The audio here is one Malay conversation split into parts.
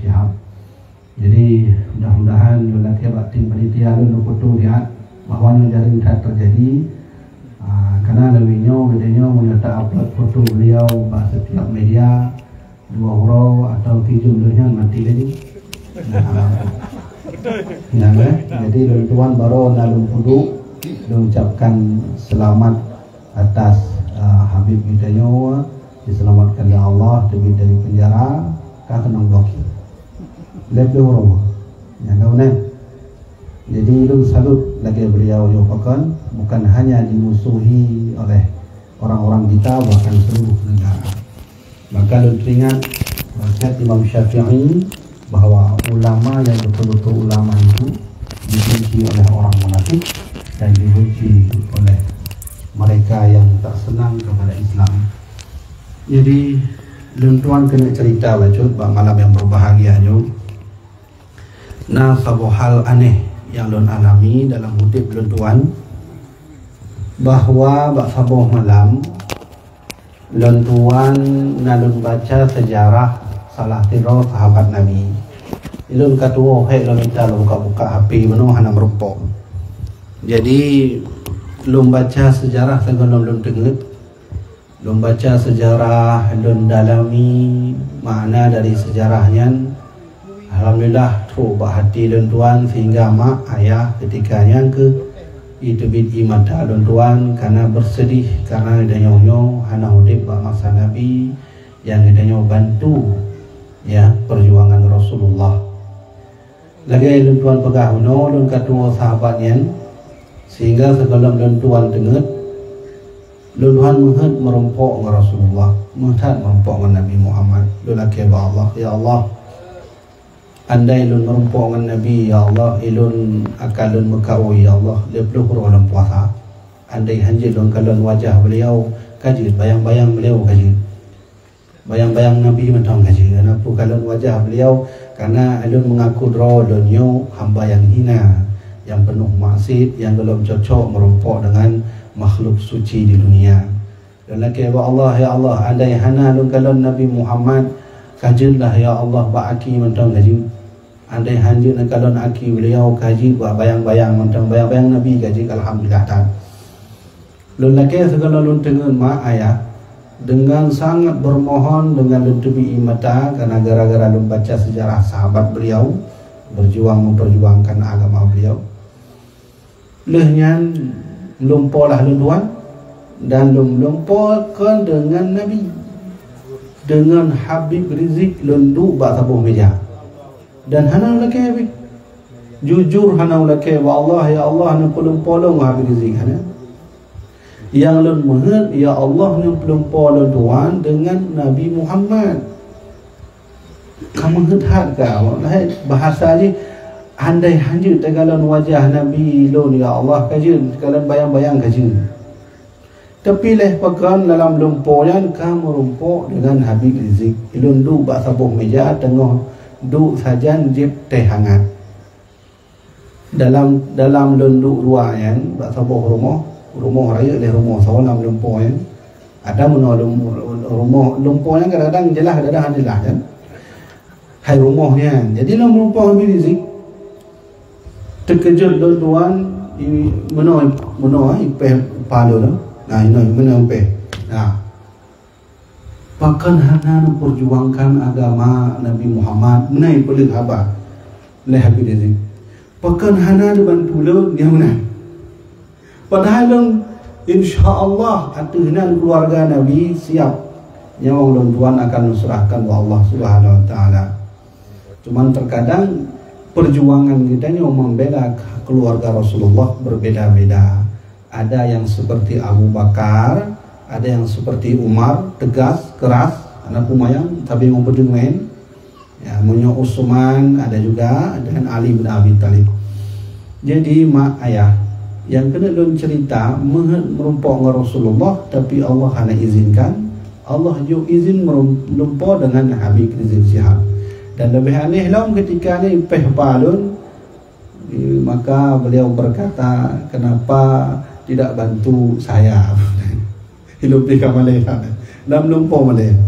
Syihab. Jadi mudah-mudahan lelaki bakti panitia lu foto dia bahawa jaring tak terjadi. Karena lebihnya bedanya menyerta upload foto beliau setiap media 2 huruf atau 3 jumlahnya mati lagi. Jadi tuan baru nalung kudu mengucapkan selamat atas Habib kita nyawa diselamatkan oleh Allah dari penjara kata nang blokir. Lebih orang, yang kau ni. Jadi itu salut lagi beliau yupakan, bukan hanya dimusuhi oleh orang-orang kita, bahkan seluruh negara. Maka lu teringat nasihat Imam Syafi'i bahawa ulama yang betul-betul ulama itu dibenci oleh orang munafik dan dibenci oleh mereka yang tak senang kepada Islam. Jadi tuan kena cerita bacut malam yang berbahagia nyu. Nah, satu hal aneh yang lun alami dalam hidup tuan bahawa sabuh malam tuan nalun baca sejarah salah tiga sahabat Nabi. Ilun katua hek lun minta buka-buka HP menu hana merupok. Jadi lun baca sejarah segala lun dengar, lun baca sejarah, lun dalami makna dari sejarahnya. Alhamdulillah terubah hati tuan sehingga mak ayah ketikanya ke itu bid imata tuan karena bersedih karena ada nyonya hana hudib masa Nabi yang ada nyonya bantu ya perjuangan Rasulullah. Lagi tuan pegah lun kedua sahabatnya sehingga segala tuan dengar tuan menghet merompok dengan Rasulullah, menghet merompok dengan Nabi Muhammad. Lelaki Allah, ya Allah, andai ilun merompok dengan Nabi, ya Allah, ilun akalun mekau, ya Allah, lebih dalam puasa. Andai hanjil kalun wajah beliau kajit, bayang-bayang beliau kajit, bayang-bayang Nabi mentang kajit. Kenapa kalun wajah beliau? Karena ilun mengaku drolonyo hamba yang hina, yang penuh maksiat, yang belum cocok merompok dengan makhluk suci di dunia. Dan lagi Allah, ya Allah, andai hana kalun Nabi Muhammad kajitlah ya Allah ba'aki mentang kajit. Andai hanjir kalau aki beliau kaji buat bayang-bayang mentang bayang-bayang Nabi kaji alhamdulillah tak. Lun laki segala lun dengan mak ayah dengan sangat bermohon dengan lun tebi mata karena gara-gara lun baca sejarah sahabat beliau berjuang memperjuangkan agama beliau. Lehnya lumpolah lun tuan dan lumpokan dengan Nabi dengan Habib Rizik lun du bak sabuh meja. Dan hana ulake jujur hana ulake wa Allah ya Allah hana polong Habib Rizik hana yang lun menghet ya Allah yang polong tuan dengan Nabi Muhammad. Kamu ngehat kau bahasa ni andai hanjut tegalan wajah Nabi lun ya Allah kajun tegalan bayang-bayang kajun. Tapi leh pekan dalam lumpoyan kamu rumpok dengan Habib Rizik ilun du bak sabuh meja tengah duk sajan jip teh hangat dalam lunduk ruangan bak sabuh rumah raya le rumah sawalam lumpoh yang ada rumah lumpoh yang kadang-kadang jelas kadang-kadang jelas kan hai rumahnya. Jadi dalam lumpoh Habib Rizik terkejut tuan ini menoi ipeh palo dah. Nah ini menoi nah bahkan hana memperjuangkan agama Nabi Muhammad naik pelik haba oleh Habib Rizik. Bahkan hana dibantu lo dia mana. Padahal insya-Allah atuhna keluarga Nabi siap nyawang tuan akan diserahkan wa Allah Subhanahu wa taala. Cuman terkadang perjuangan kita membela keluarga Rasulullah berbeda-beda. Ada yang seperti Abu Bakar, ada yang seperti Umar, tegas, keras, anak umayang, tapi memperjuangkan. Ya, Munyo Utsman ada juga dengan Ali bin Abi Thalib. Jadi mak ayah yang kena dalam cerita merumpok dengan Rasulullah, tapi Allah hanya izinkan. Allah juga izin merumpok dengan Habib Rizik Syihab. Dan lebih aneh lah ketika ni peh balun, maka beliau berkata, kenapa tidak bantu saya? Hidup di Malaysia dalam lumpur Malaysia.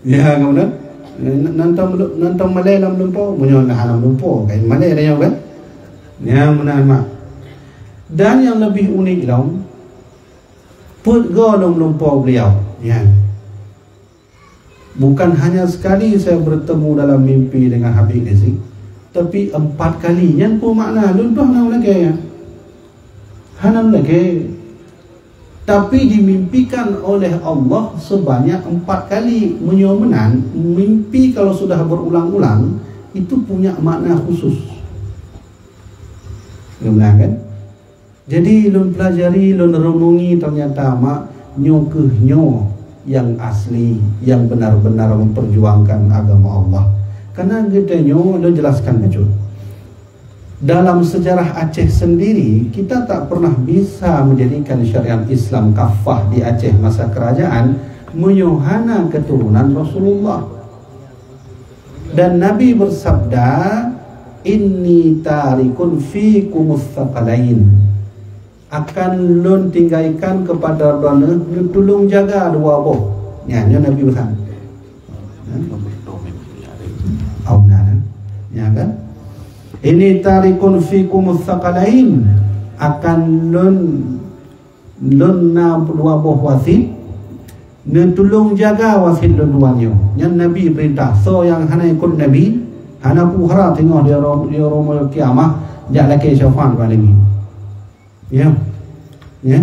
Ya kemudian nonton Malay dalam lumpur punya dalam lumpur kain Malay dah kan ya menahan mak. Dan yang lebih unik dalam put dalam lumpur beliau ya. Bukan hanya sekali saya bertemu dalam mimpi dengan Habib Rizik, tapi 4 kali. Yang pun makna luntuh nak lagi ya. Hanam lagi. Tapi dimimpikan oleh Allah sebanyak 4 kali. Menyomenan mimpi kalau sudah berulang-ulang itu punya makna khusus. Benar kan? Jadi lun pelajari, lun renungi, ternyata mak nyo yang asli, yang benar-benar memperjuangkan agama Allah. Karena gedenya lo jelaskan kecil. Dalam sejarah Aceh sendiri, kita tak pernah bisa menjadikan syariat Islam kafah di Aceh masa kerajaan menyohana keturunan Rasulullah. Dan Nabi bersabda, inni tarikun fiikumus tsaqalain, akan lon tinggalkan kepada dona tolong jaga 2 boh. Ya, Nabi pesan. Ya kan? Ini tarikun fiikumus tsaqalain, akan lon na 2 boh wasit, ne tolong jaga wasit lon duanyo. Yang Nabi perintah. So yang hana ikut Nabi, hana puhara tengok dia romol kiamah, jak laki syafan lagi. Ya. Ya.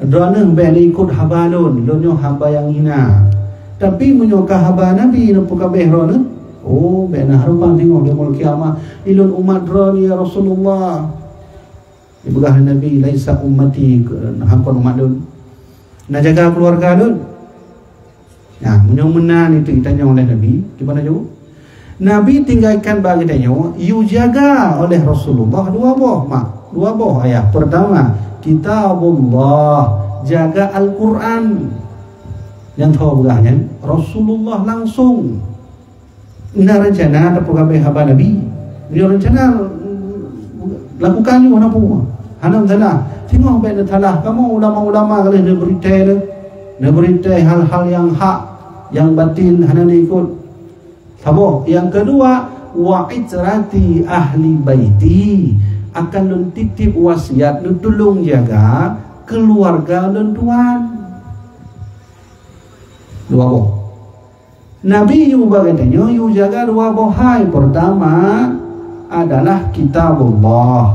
Drone beli ikut haba lon haba yang hina. Tapi menyokah haba Nabi nampu kabeh drone. Oh, bena harapan tengok dia mul kiamah. Ilun umat drone ya Rasulullah. Ibugah Nabi laisa ummati hakon umat lon. Nak jaga keluarga lon. Ya, menyomenan itu ditanya oleh Nabi, gimana jauh? Nabi tinggalkan bagi tanya, you jaga oleh Rasulullah 2 boh, mak. 2 boh ayat. Pertama, kitabullah, jaga Al-Quran. Yang tahu begahnya Rasulullah langsung. Ini rencana ada pegawai haba Nabi. Dia rencana lakukan juga apa? Hanam salah. Tengok baik salah. Kamu ulama-ulama kalau dia berita hal-hal yang hak, yang batin, hanam ikut. Sabo. Yang kedua, wa itrati ahli baiti, akan mentitip wasiat, tolong jaga keluarga dan tuan. 2 boh. Nabi juga katanya, you jaga 2 boh. Hai, pertama adalah kitabullah,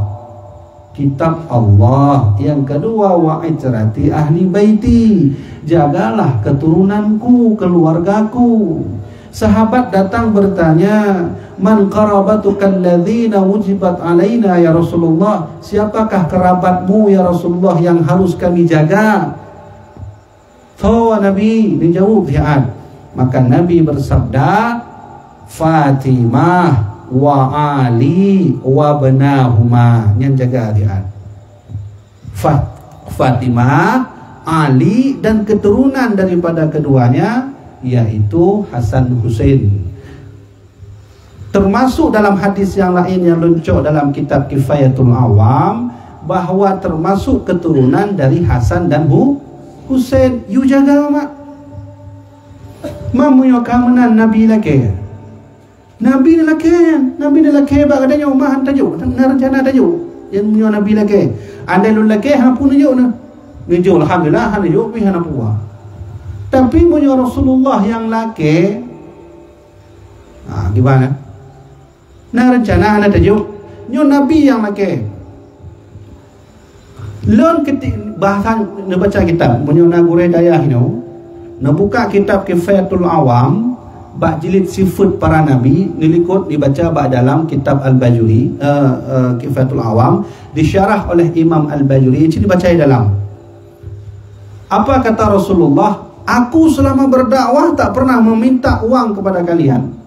kitab Allah. Yang kedua, wa itrati ahli baiti, jagalah keturunanku, keluargaku. Sahabat datang bertanya, man qarabatukan ladzina wujibat alaina ya Rasulullah, siapakah kerabatmu ya Rasulullah yang harus kami jaga? So Nabi dijawab Zi'ad. Maka Nabi bersabda, Fatimah wa Ali wa benahuma, yang jaga Zi'ad. Fatimah, Ali dan keturunan daripada keduanya, yaitu Hasan Husain. Termasuk dalam hadis yang lain yang luncur dalam kitab Kifayatul Awam, bahawa termasuk keturunan dari Hasan dan Husain. You jaga mak. Mamuyo kamanan Nabi laki. Nabi laki bak katanya umahan tajuk. Rencana tajuk. Yang munyo Nabi laki. Andai lu laki hapun tajuk na. Ngejo alhamdulillah han tajuk pi hana puah. Tapi punya Rasulullah yang laki, gimana? Nah rencana anda tajuk, nyo Nabi yang laki. Lon ketik bahasa baca kitab, punya Nagure Dayah ini, buka kitab Kifayatul Awam, bak jilid sifat para Nabi, nilikut dibaca bak dalam kitab Al-Bajuri, Kifayatul Awam, disyarah oleh Imam Al-Bajuri, ini dibaca dalam. Apa kata Rasulullah? Aku selama berdakwah tak pernah meminta uang kepada kalian,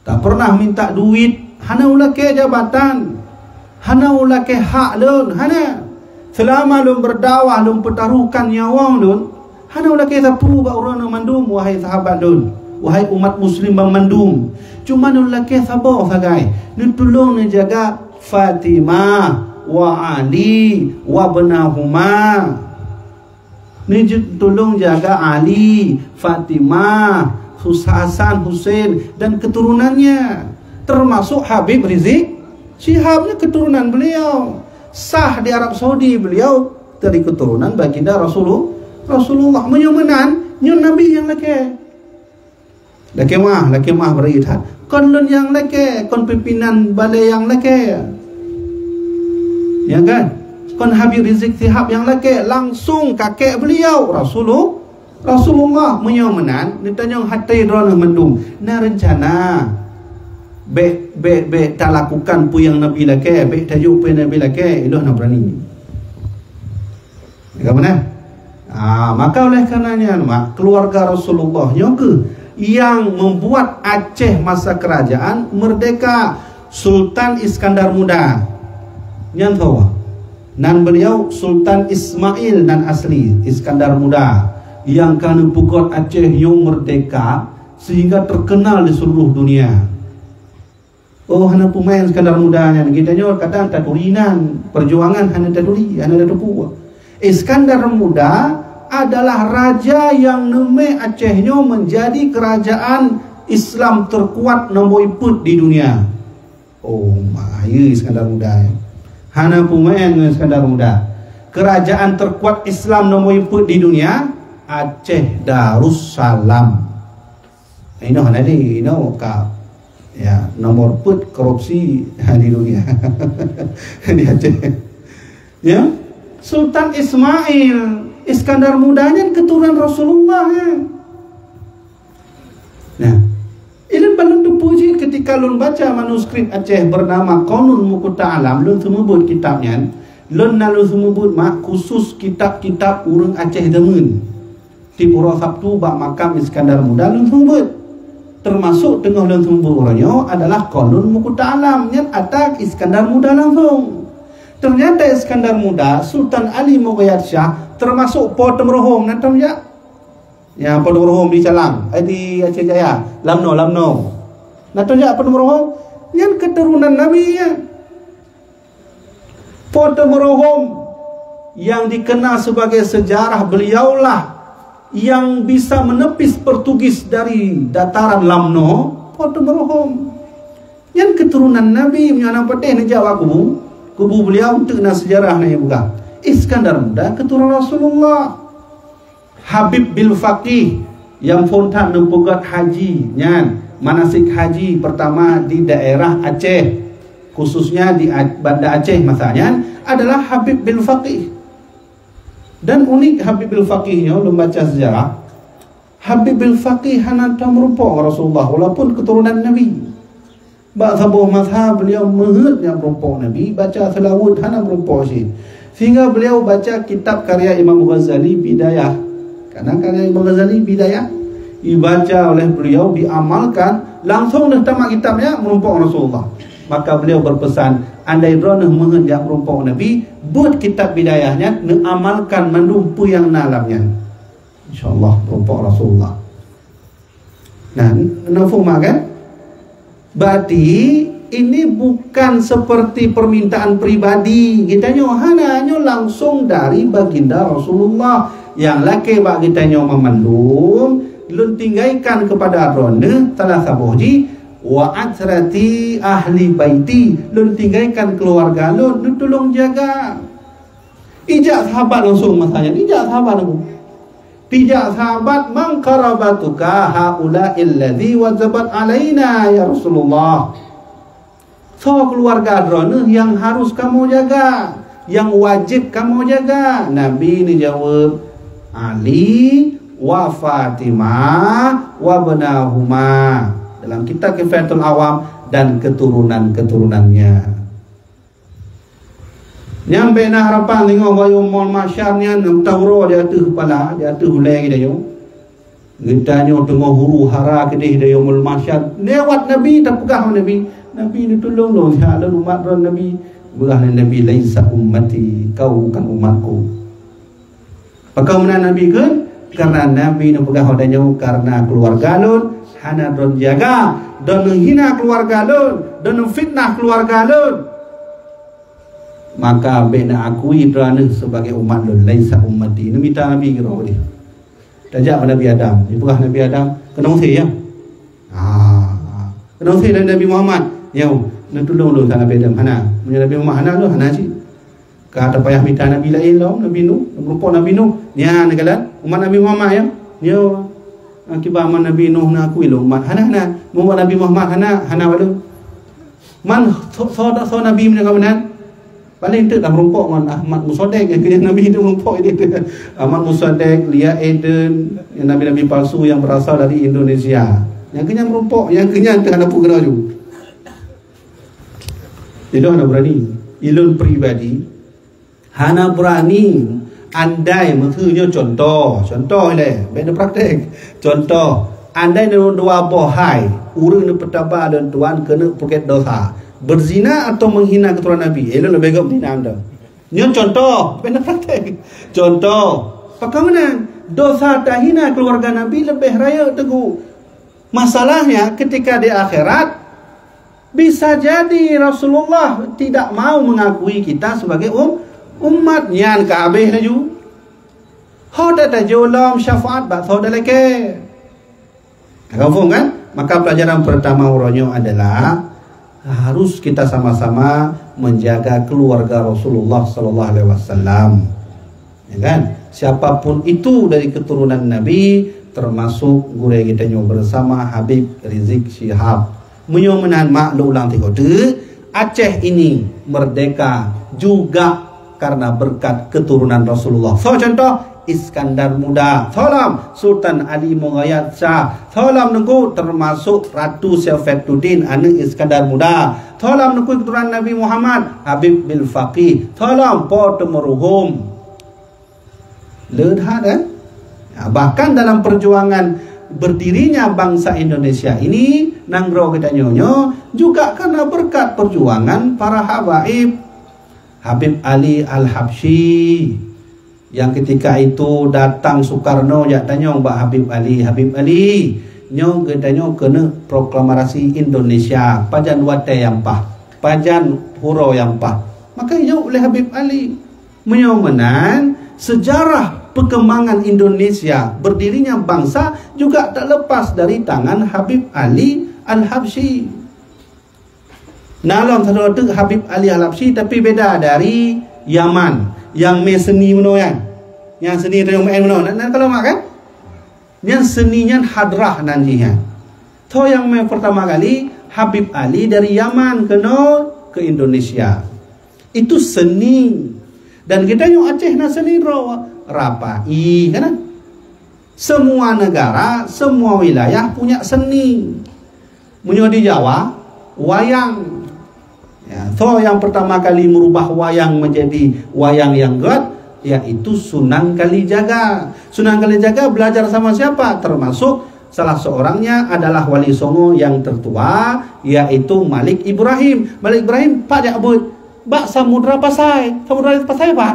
tak pernah minta duit. Hana ulake jabatan, hana ulake hak lun, hana. Selama lun berdakwah, lun pertaruhkan nyawa lun, hana ulake sapu ba urang mandum, wahai sahabat lun, wahai umat muslim bang mandum. Cuma ulake sabar sagai, ni tolong ni jaga Fatimah wa Ali wa benahuma. Ni tolong jaga Ali, Fatimah, Hasan, Husain dan keturunannya, termasuk Habib Rizik Syihab, keturunan beliau. Sah di Arab Saudi, beliau dari keturunan baginda Rasulullah. Menyumenan nyun Nabi yang laki mah beritat kon lun yang laki, kon pimpinan balai yang laki, ya kan, kon Habib Rizik Syihab yang laki, langsung kakek beliau Rasulullah menyumenan ditanya hatai drone mendung na rencana be tak lakukan pu yang Nabi laki, be tajuk pu Nabi laki, iluh nak berani. Bagaimana? Maka oleh karenanya keluarga Rasulullah yang membuat Aceh masa kerajaan merdeka. Sultan Iskandar Muda nyantawa nan beliau Sultan Ismail dan asli Iskandar Muda yang kan pukul Aceh yang merdeka sehingga terkenal di seluruh dunia. Hana pemain Iskandar Mudanya kita nyor kadang tadurinan perjuangan hana taduri hana tuku. Iskandar Muda adalah raja yang neme Acehnya menjadi kerajaan Islam terkuat nombor iput di dunia. Iskandar Muda. Hana pemain Iskandar Muda. Kerajaan terkuat Islam nombor iput di dunia Aceh Darussalam. Ini hana di ya nomor put korupsi di dunia di Aceh. Ya, Sultan Ismail Iskandar Mudanya keturunan Rasulullah ya. Nah, ini belum dipuji ketika lun baca manuskrip Aceh bernama Qanun Muqta Alam, lun semebut kitabnya, lun nalu semebut mak khusus kitab-kitab urang Aceh demen. Di Pura Sabtu bak makam Iskandar Muda lun semebut. Termasuk tengah lun semebut orangnya adalah Qanun Muqta Alam yang atak Iskandar Muda langsung. Ternyata Iskandar Muda, Sultan Ali Mughayat Shah termasuk Port Merhom nanti ya Port Merhom di Calang, di Aceh Jaya, Lamno. Nanti ya Port Merhom yang keturunan Nabi ya. Port Merhom yang dikenal sebagai sejarah beliaulah yang bisa menepis Portugis dari dataran Lamno, Port Merhom. Yang keturunan Nabi menyana petih ni jawab kubu beliau untuk sejarah ni bukan. Iskandar Muda keturunan Rasulullah. Habib bil Faqih yang fontan nempugat haji nyan manasik haji pertama di daerah Aceh, khususnya di Banda Aceh masanya adalah Habib bil Faqih. Dan unik Habib bil Faqihnya membaca sejarah. Habib bil Faqih hana merupakan Rasulullah walaupun keturunan Nabi. Sebuah mazhab beliau menghut yang merupakan Nabi, baca selawat hana merupakan sih. Sehingga beliau baca kitab karya Imam Ghazali Bidayah. Karena karya Imam Ghazali Bidayah dibaca oleh beliau, diamalkan, langsung dah tamat kitabnya merupakan Rasulullah. Maka beliau berpesan, andai drone mengendak merupakan Nabi, buat kitab Bidayahnya, mengamalkan mendumpu yang nalamnya. InsyaAllah merupakan Rasulullah. Nah, nafumah kan? Berarti ini bukan seperti permintaan pribadi. Kita hanya langsung dari baginda Rasulullah. Yang laki bak kita memandum, lun tinggalkan kepada ronde telah saboji wa atrati ahli baiti, lun tinggalkan keluarga lun tolong jaga. Ijak sahabat langsung masanya, ijak sahabat aku. Tidak sahabat mangkarabatuka haula illadhi wajabat alaina ya Rasulullah. So keluarga drone yang harus kamu jaga, yang wajib kamu jaga. Nabi ini jawab Ali wa Fatimah wa banahuma dalam kitab Kifayatul Awam dan keturunan-keturunannya. Nyampe na harapan tengok bayu mol masyarnya tauro dia tu kepala dia tu hulai dia yo. Gitanya tengok huru hara kedih dia mol masyar lewat Nabi tak pegah Nabi. Nabi ni tolong lo ya lalu umat Nabi. Belah Nabi laisa ummati, kau bukan umatku. Maka mana Nabi kan? Karena Nabi ni pegah dia karena keluarga lun hana don jaga, don hina keluarga lun, don fitnah keluarga lun. Maka bena akui drana sebagai umat lun laisa ummati. Ini minta Nabi kira dia. Dajak Nabi Adam. Ibrah Nabi Adam kena usir ya. Kena usir dari Nabi Muhammad. Yo, nak tolong lu Nabi Adam hana. Punya Nabi Muhammad hana lu hana sih. Ka ada payah minta Nabi lain lo, Nabi Nuh, merupa Nabi Nuh. Nya negalan umat Nabi Muhammad ya. Yo. Akibat man Nabi Nuh nak akui lo umat hana. Umat Nabi Muhammad hana balu. Man so Nabi punya kawanan. Paling tu dah merumpuk dengan Ahmad Musaddiq yang kena Nabi itu merumpuk ini. Ahmad Musaddiq, Lia Eden, yang Nabi-Nabi palsu yang berasal dari Indonesia. Yang kena merumpuk, yang kena tengah nampu kena ju. Itu hana berani. Ilun pribadi hana berani andai maksudnya contoh le, benda praktik. Contoh, andai dua bohai, urang ni petaba dan tuan kena puket dosa. Berzina atau menghina keturunan Nabi. Elok lebih baik berzina anda. Ini contoh. Benda praktek. Contoh. Bagaimana? Dosa tak hina keluarga Nabi lebih raya teguh. Masalahnya ketika di akhirat, bisa jadi Rasulullah tidak mau mengakui kita sebagai umat. Yang kehabis laju. Hoda tajulam syafaat bakso dalake. Kau faham kan? Maka pelajaran pertama uronyo adalah harus kita sama-sama menjaga keluarga Rasulullah sallallahu alaihi wasallam. Ya kan? Siapapun itu dari keturunan Nabi, termasuk guru kita nyo bersama Habib Rizik Syihab. Menyo menan mak lu ulang tiga Aceh ini merdeka juga karena berkat keturunan Rasulullah. So contoh Iskandar Muda, salam Sultan Ali Mughayat Shah, salam nunggu termasuk Ratu Syafuddin anak Iskandar Muda, salam nunggu keturunan Nabi Muhammad Habib bin Faqih, salam Port Meruhum. Lihat ya, bahkan dalam perjuangan berdirinya bangsa Indonesia ini nanggro kita nyonyo juga karena berkat perjuangan para habaib. Habib Ali Al-Habsyi yang ketika itu datang Soekarno ya tanya Mbak Habib Ali nyo gedanyo kena proklamasi Indonesia pajan wate yang pah pajan huro yang pah maka nyo oleh Habib Ali menyomenan sejarah perkembangan Indonesia berdirinya bangsa juga tak lepas dari tangan Habib Ali Al-Habsyi. Nalon satu Habib Ali Al-Habsyi tapi beda dari Yaman yang seni menoyan, yang seni yang menoyan. Nak kalau mak kan, yang seninya hadrah nantinya. Toh yang pertama kali Habib Ali dari Yaman ke Indonesia. Itu seni. Dan kita yang Aceh na seni rapai kan? Semua negara, semua wilayah punya seni. Menyo di Jawa wayang. Ya, so yang pertama kali merubah wayang menjadi wayang yang kuat yaitu Sunan Kalijaga. Sunan Kalijaga belajar sama siapa? Termasuk salah seorangnya adalah Wali Songo yang tertua yaitu Malik Ibrahim. Malik Ibrahim Pak Jakbut Bak Samudra Pasai. Samudra Pasai Pak.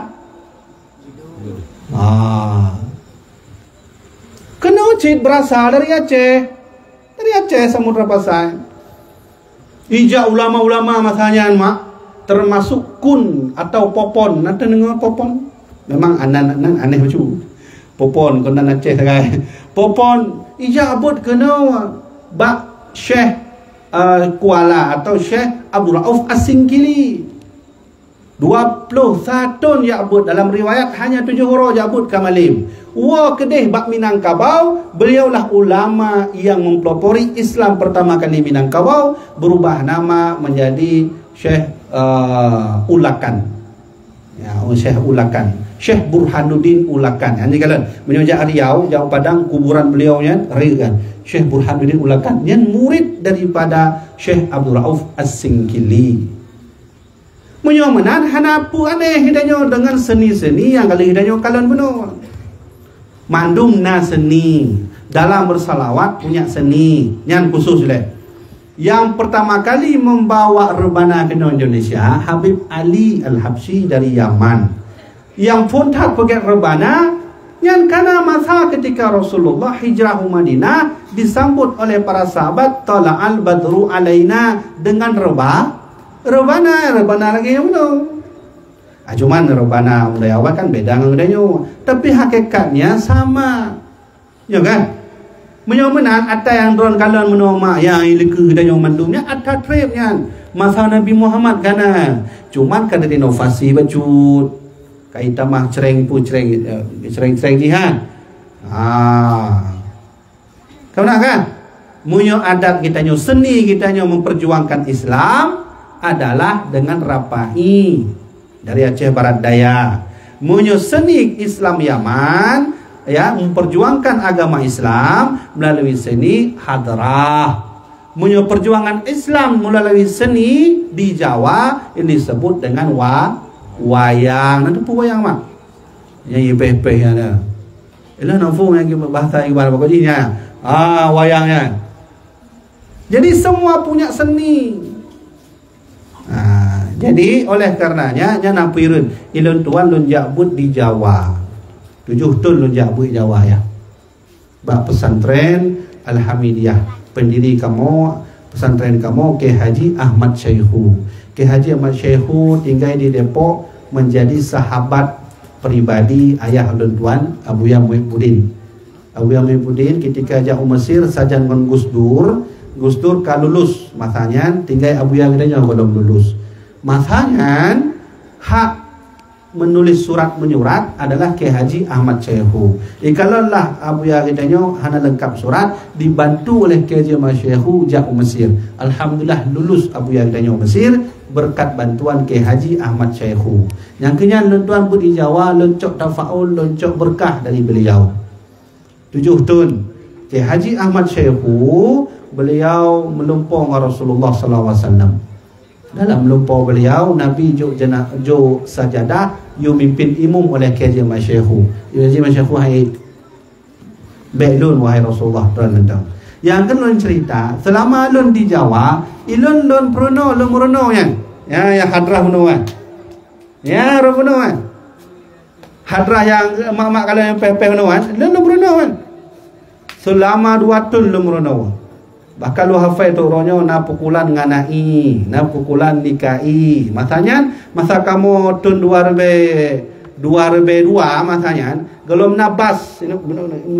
Kena ucit berasal dari Aceh. Dari Aceh Samudra Pasai. Ijak ulama-ulama masanya mak termasuk kun atau popon. Nanti dengar popon. Memang anan aneh macam popon kena Aceh sekarang. Popon ijak abud kena bak Syekh Kuala atau Syekh Abdul Rauf As-Singkili. 21 ya abud dalam riwayat hanya 7 huruf ya abud kamalim. Wa kedeh bak Minangkabau, beliaulah ulama yang mempelopori Islam pertama kali Minangkabau, berubah nama menjadi Syekh Ulakan. Ya, Syekh Ulakan. Syekh Burhanuddin Ulakan. Ini kalian menyojak Riau, jauh Padang kuburan beliaunya kan. Syekh Burhanuddin Ulakan yang murid daripada Syekh Abdul Rauf As-Singkili. Menyomenan hanapu aneh hidayah dengan seni-seni yang kali hidayah kalian benar. Mandum na seni dalam bersalawat punya seni yang khusus leh. Yang pertama kali membawa rebana ke Indonesia Habib Ali Al-Habsyi dari Yaman. Yang puntat pakai rebana yang karena masa ketika Rasulullah hijrah ke Madinah disambut oleh para sahabat tala'al badru alaina dengan rebana lagi yang benar. Cuman rebana udah awal kan beda dengan udahnya. Tapi hakikatnya sama. Ya kan? Menyomenang ada yang drone kalian menoma yang ilku dan yang mandumnya ada tripnya. Masa Nabi Muhammad kana. Cuman kada inovasi bacut. Kaita mah cereng jihan. Kau nak kan? Munyo adat kita nyo seni kita nyo memperjuangkan Islam adalah dengan rapai dari Aceh Barat Daya. Munyo seni Islam Yaman ya memperjuangkan agama Islam melalui seni hadrah. Munyo perjuangan Islam melalui seni di Jawa ini disebut dengan wayang. Nanti pun wayang mak. Yang ipeh-ipeh ya ada. Ialah nafung yang bahasa ibarat pokoknya. Wayangnya. Jadi semua punya seni. Jadi oleh karenanya nya nampirun ilun tuan lun jakbut di Jawa. 7 tahun lun jakbut Jawa ya. Bak pesantren Alhamdulillah. Pendiri kamu pesantren kamu Kiai Haji Ahmad Syaihu. Kiai Haji Ahmad Syaihu tinggal di Depok, menjadi sahabat pribadi ayah lun tuan Abuya Muhyiddin. Abuya Muhyiddin ketika jauh Mesir sajan dengan Gus Dur kalau lulus masanya tinggal Abuya kita belum lulus. Masanya hak menulis surat menyurat adalah Kiai Haji Ahmad Syaihu. Kalau lah Abuya kita hana lengkap surat dibantu oleh Kiai Haji Ahmad Syaihu jauh Mesir. Alhamdulillah lulus Abuya kita Mesir berkat bantuan Kiai Haji Ahmad Syaihu. Yang kenyang tuan pun di Jawa loncok tafaul, loncok berkah dari beliau. 7 tahun Kiai Haji Ahmad Syaihu beliau melumpur Rasulullah SAW. Dalam melumpur beliau Nabi jo sajadah yu mimpin imum oleh Kiai Haji Ahmad Syaihu. Kiai Haji Ahmad Syaihu hai belun wahai Rasulullah SAW. Yang kan lun cerita selama lun di Jawa ilun lun pruno lun murono ya hadrah muno ya muno hadrah yang mak-mak kalau yang pepeh muno lun pruno selama 2 tahun lun murono. Bahkan lu hafal tu ronyo na pukulan nganai, na pukulan nikai. Masanya masa kamu tahun 2002 masanya gelom nabas, ini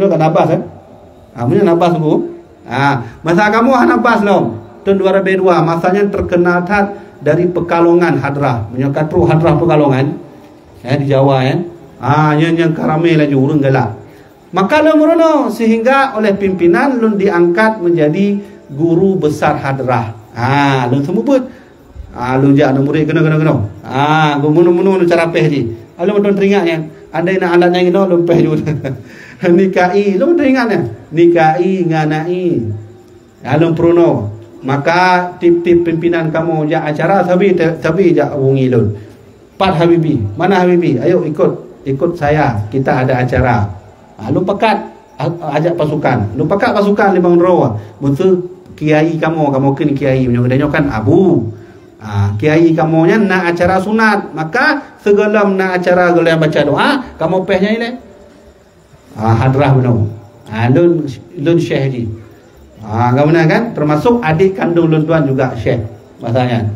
kan nabas kan? Punya nabas bu. Masa kamu nabas lo tahun 2002 masanya terkenal tat dari Pekalongan hadrah, menyokatru hadrah Pekalongan ya di Jawa ya. Yang karame lagi urung galak. Maka lemurono sehingga oleh pimpinan lun diangkat menjadi guru besar hadrah. Lun semubut. Lun jak murid kena. Gumunu cara peh ji. Lun betul teringatnya. Ada nak alatnya gitu lun peh juga. Nikai, lun teringatnya. Nikai nganai. Lun prono. Maka tip-tip pimpinan kamu jak acara tapi jak wungi lun. Pat Habibi. Mana Habibi? Ayo ikut saya. Kita ada acara. Lu pekat ajak pasukan. Lu pekat pasukan 5 roh. Betul kiai kamu kini kiai menyokadanya kan abu. Kiai kamu nya nak acara sunat, maka segelam nak acara gelam baca doa, kamu pehnya ini. Hadrah benar. Lun syekh ni. Kamu kan termasuk adik kandung lun tuan juga syekh. Masanya.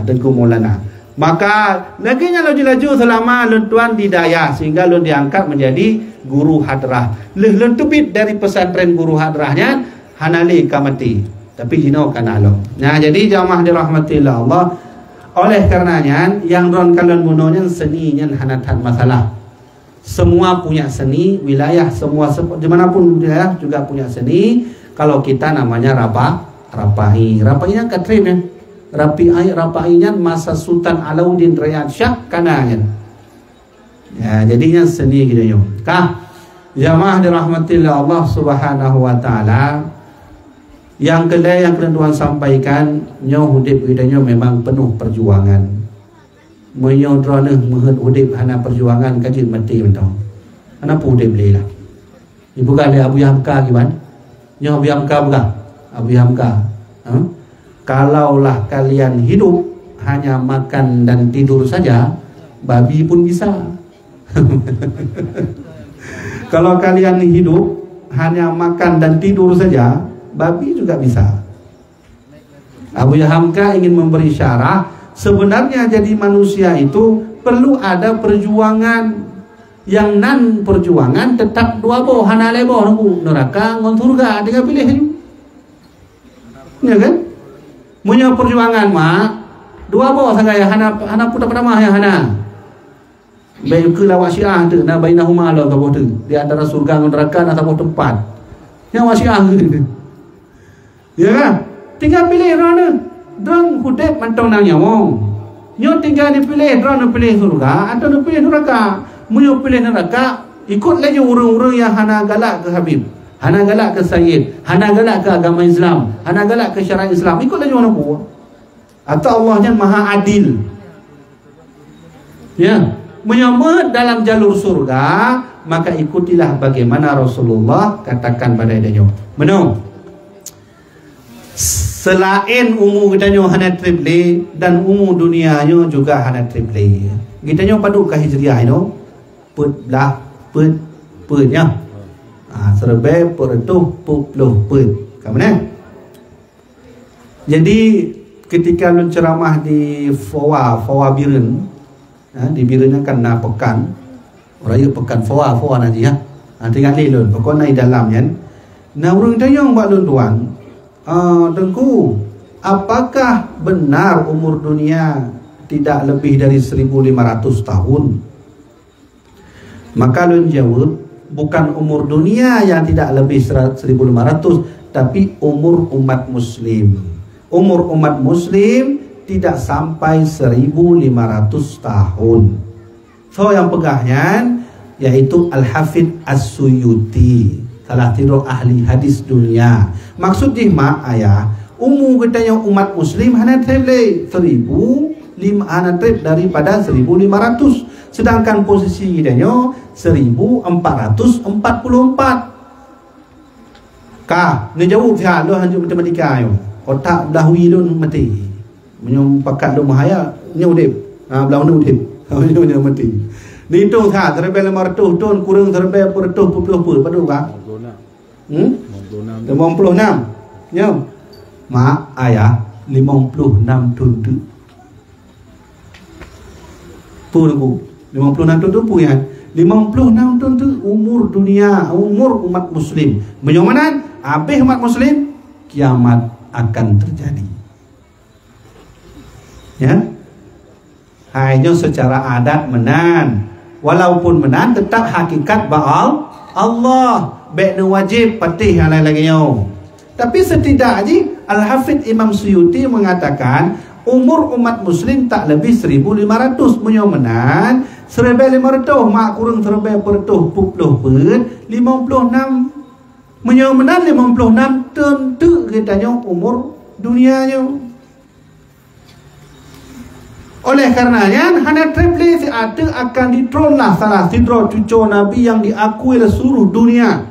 Tengku Maulana. Maka laginya laju-laju selama lun tuan didaya sehingga lun diangkat menjadi guru hadrah. Lun tubit dari pesantren guru hadrahnya hanali kamati. Tapi jino kanalo. Nah, jadi jamaah dirahmatillah Allah. Oleh karenanya yang ron kalian bunonya seninya hanatan masalah. Semua punya seni, wilayah semua dimanapun wilayah juga punya seni. Kalau kita namanya rapai. Rapainya katrim ya. Rapainya masa Sultan Alauddin Riyad Shah kananya. Ya, jadinya seni gitu yo. Jamaah dirahmatillah Allah Subhanahu wa taala. Yang kedua yang Tuhan sampaikan, nyo hudip hidupnya memang penuh perjuangan. Menyo drone mehut hudip hana perjuangan kaji mati mentong. Ana hudip lelah. Ibu kan Abu Hamka gimana? Nyo Abu Hamka bukan? Abu Hamka. Kalaulah kalian hidup hanya makan dan tidur saja, babi pun bisa. Kalau kalian hidup hanya makan dan tidur saja, babi juga bisa. Abu Hamka ingin memberi syarah, sebenarnya jadi manusia itu perlu ada perjuangan. yang nan perjuangan tetap dua boh hana lebo nunggu neraka ngon surga tinggal pilih aja. Ya kan? Punya perjuangan mah dua boh sangat hana putar pertama ya hana. Baik ke lawak syiah tu na bainahuma la tabuh tu. Di antara surga ngon neraka na tabuh tempat. Yang wasiah tu. Ya kan? Tinggal pilih mana. Dong hudep mantong nang nyawa. Nyo tinggal dipilih drone pilih surga atau pilih neraka. Munyo pilih neraka, ikut lagi orang-orang yang hana galak ke Habib, hana galak ke Sayyid, hana galak ke agama Islam, hana galak ke syariat Islam, ikut lagi orang buat. Atau Allahnya maha adil. Ya, menyambut dalam jalur surga, maka ikutilah bagaimana Rasulullah katakan pada dia. Menung. Selain umur kita nyo hana triple dan umur dunianya juga hana triple. Kita nyo padu ke hijriah itu. Put nya serba peretuh puluh put kamana. Jadi ketika lu ceramah di Fawa Birun, di Birunnya kan na pekan raya pekan Fawa nanti ya, tinggal lelun pokoknya di dalamnya. Nah urang tayong mbak lun tuan, tengku apakah benar umur dunia tidak lebih dari 1.500 tahun? Maka lun jawab, bukan umur dunia yang tidak lebih 1.500, tapi umur umat muslim. Umur umat muslim tidak sampai 1.500 tahun. So yang pegahnya yaitu Al-Hafidh As-Suyuti, salah tiru ahli hadis dunia. Maksud mak ayah, umur kita yang umat muslim hanya terlebih 1.500 daripada 1.500. Sedangkan posisi dia 1444. Kah, ni jauh pihak lu hanjur matematika yo. Otak dahwi lu mati. Menyum pakat lu mahaya, nyudip. Belau nu udip. Nyudip mati. Ni tu tha terbe 500 ton kurang terbe 100 puluh padu ka? 56. 56. Nyo. Mak ayah 56 ton tu. Puluh 56 tahun tu punya 56 tahun tu umur dunia, umur umat muslim. Menyomanan habis umat muslim, kiamat akan terjadi. Ya. Hanya secara adat menan. Walaupun menan tetap hakikat ba'al Allah. Baik wajib patih yang lain lagi yo. Tapi setidaknya Al-Hafidh Imam Suyuti mengatakan umur umat muslim tak lebih 1.500. Menyomanan 1.500 mak kurang 1.500 puluh pun 56. Menyomanan 56 tentu katanya umur dunianya. Oleh karenanya hana triple ada akan ditronlah salah sidro cucu Nabi yang diakui oleh seluruh dunia.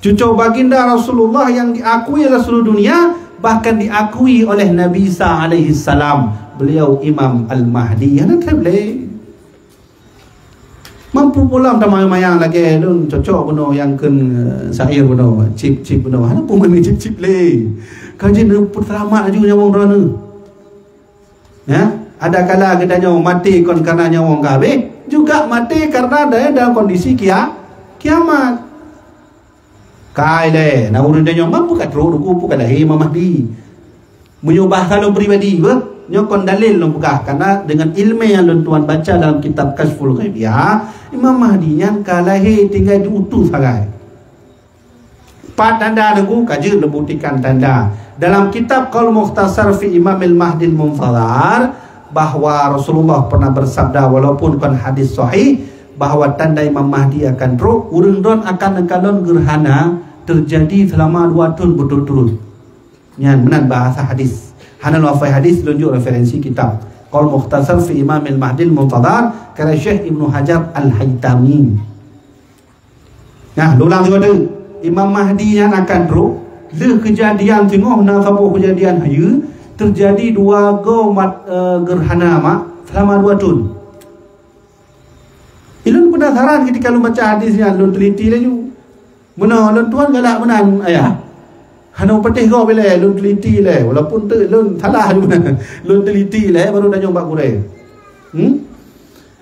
Cucu baginda Rasulullah yang diakui oleh seluruh dunia, bahkan diakui oleh Nabi Isa alaihi salam. Beliau Imam Al-Mahdi. Hana triple. Mampu pula mayang lagi dun cocok beno yang ken sair beno chip beno. Hana pun meni chip le. Kaji ne putramat aju nyawang drone. Ya, ada kala kita nyawa mati kon karena nyawa gabe, juga mati karena ada dalam kondisi kiamat. Kaile, na urun dia nyawa mampu kat ro ku kat lahi Mahdi. Menyubah kalau pribadi be, nyokon dalil lo pegah karena dengan ilmu yang tuan baca dalam kitab Kashful Ghaibiyah, Imam Mahdi yang kalahi tinggal diutus sagai. 4 tanda aku kaji lebutikan tanda. Dalam kitab Qaul Mukhtasar fi Imam Al-Mahdi Al-Muntazar bahwa Rasulullah pernah bersabda walaupun kan hadis sahih bahwa tanda Imam Mahdi akan roh urang don akan kalon gerhana terjadi selama 2 tahun berturut-turut. Nyan benar bahasa hadis. Hanal wafai hadis tunjuk referensi kitab Qaul Mukhtasar fi Imam Al-Mahdi Al-Muntazar karya Syekh Ibnu Hajar Al-Haytami. Nah, ulang tu Imam Mahdi yang akan roh le kejadian tengok na sabu kejadian hayu terjadi 2 gerhana mak selama 2 tahun. Ilun penasaran ketika lu baca hadisnya lu teliti laju. Mana lu tuan galak menan ayah. Hanu petih kau bila lu teliti le walaupun tu lu salah juga. Lu teliti le baru dah nyompak kurai.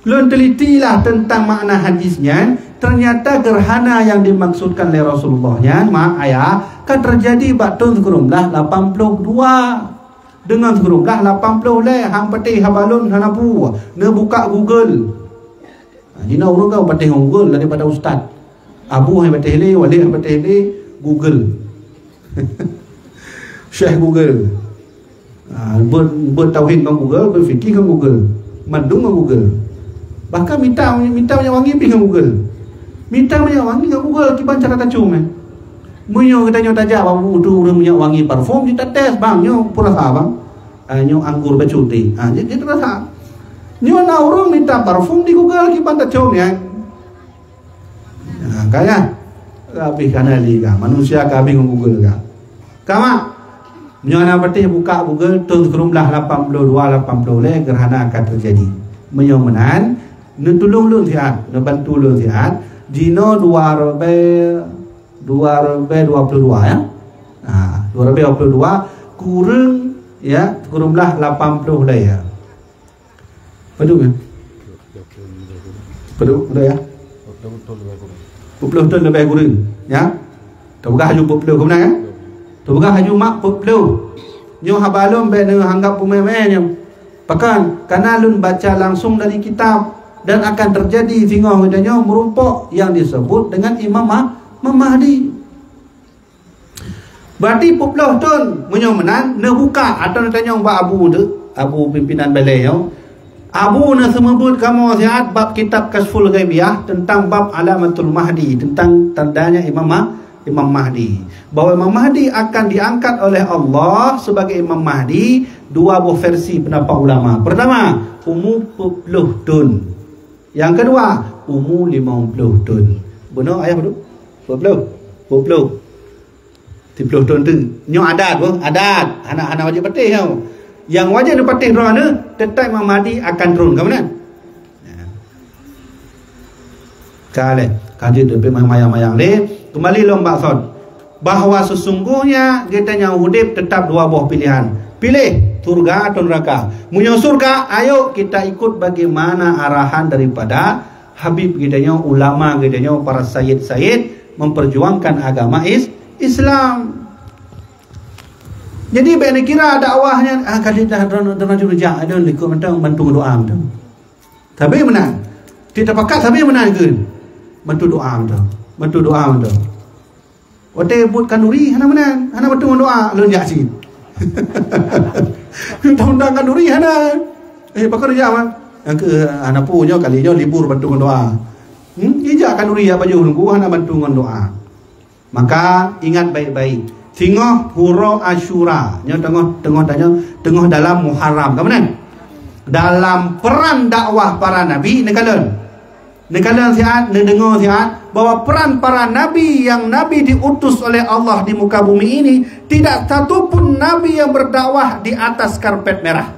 Lun telitilah tentang makna hadisnya. Ternyata gerhana yang dimaksudkan oleh Rasulullahnya, mak ayah, kan terjadi batun sekurumlah 82. Dengan sekurumlah 80 leh hang patih habalun hanapu. Ne buka Google. Jina urang kau patih Google daripada ustaz. Abu hai patih le, wali hai patih le, Google. Syekh Google. Bertauhid dengan Google, berfikir dengan Google, mandung dengan Google. Bahkan minta minyak wangi pergi dengan Google. Minta minyak wangi dengan Google, kiban cara tacung kan. Munyo kita tajak babu tu minyak wangi parfum kita tes bang, nyo pura sah bang. Nyo anggur bacuti. Jadi terasa. Nyo na urang minta parfum di Google kiban tacung ya. Kaya kabeh kanali ka, manusia kabeh dengan Google ka. Kama menyana patih buka Google tu kerumlah 82 le gerhana akan terjadi. Menyomenan nutulung lu siat, ngebantu lu siat. Dino 2 22 ya. 2 22 kurang ya, kerumlah 80 le ya. Padu kan? Padu ya. 20 ton lebih kurang ya. Tak bukan haju 40 ke mana kan? Tu bukan haju mak perlu. Nyo habalum be ne hanggap pememenya. Bahkan karena lun baca langsung dari kitab dan akan terjadi singoh gedanya merumpok yang disebut dengan Imam Mahdi. Berarti 40 tahun menyo menang ne buka atau ne tanya ba abu tu, abu pimpinan balai yo. Abu ne semebut kamu sihat bab kitab Kasful Ghaibiyah tentang bab alamatul Mahdi, tentang tandanya Imam Mahdi, bahwa Imam Mahdi akan diangkat oleh Allah sebagai Imam Mahdi. Dua buah versi pendapat ulama. Pertama, umur 40 tahun. Yang kedua, umur 50 tahun. Benar ayah betul? 40 tahun tu. Nyo adat pun, adat. Anak-anak wajib patih tau. Yang wajib dia patih roh ni, tetap Imam Mahdi akan turun ke mana? Kale, kaji tu mayang-mayang le. Kembali lomba son. Bahawa sesungguhnya kita yang hidup tetap dua buah pilihan. Pilih surga atau neraka. Munyo surga, ayo kita ikut bagaimana arahan daripada Habib kitanya, ulama kitanya, para sayyid-sayyid memperjuangkan agama Islam. Jadi bagaimana kira dakwahnya kali dah terlanjur rejak ada ikut mentang bantu doa mentang. Tapi menang. Tidak pakat tapi menang ke? Bantu doa mentang. Bantu doa mentang. Ote buat kanuri hana menang. Hana bantu doa lun jak sikit. Undang-undang kanuri hana. Pakar rejak mah. Yang ke hana punya kalinya libur bantu doa. Ija kanuri apa jauh nunggu hana bantu doa. Maka ingat baik-baik. Tengah huro Asyura, tengah dalam Muharram, ke mana? Dalam peran dakwah para nabi, nekalan sihat, dengar sihat bahwa peran para nabi yang nabi diutus oleh Allah di muka bumi ini, tidak satu pun nabi yang berdakwah di atas karpet merah.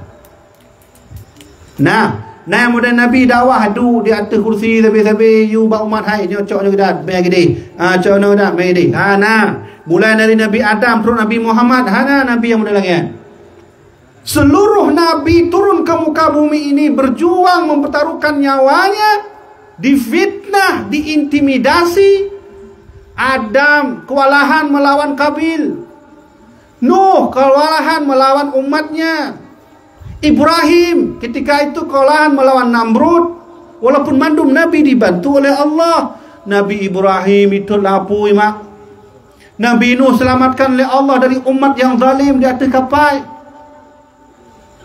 Nah, mudah nabi dakwah adu di atas kursi tapi you ba umat hai nyo cok nyo gedat be gede. Cok nyo gedat be gede. Nah, mulai dari Nabi Adam turun Nabi Muhammad, hana nabi yang mudah lagi. Seluruh nabi turun ke muka bumi ini berjuang mempertaruhkan nyawanya, difitnah, diintimidasi. Adam kewalahan melawan Kabil. Nuh kewalahan melawan umatnya. Ibrahim ketika itu kewalahan melawan Namrud. Walaupun mandum Nabi dibantu oleh Allah. Nabi Ibrahim itu lapu mak. Nabi Nuh selamatkan oleh Allah dari umat yang zalim di atas kapal.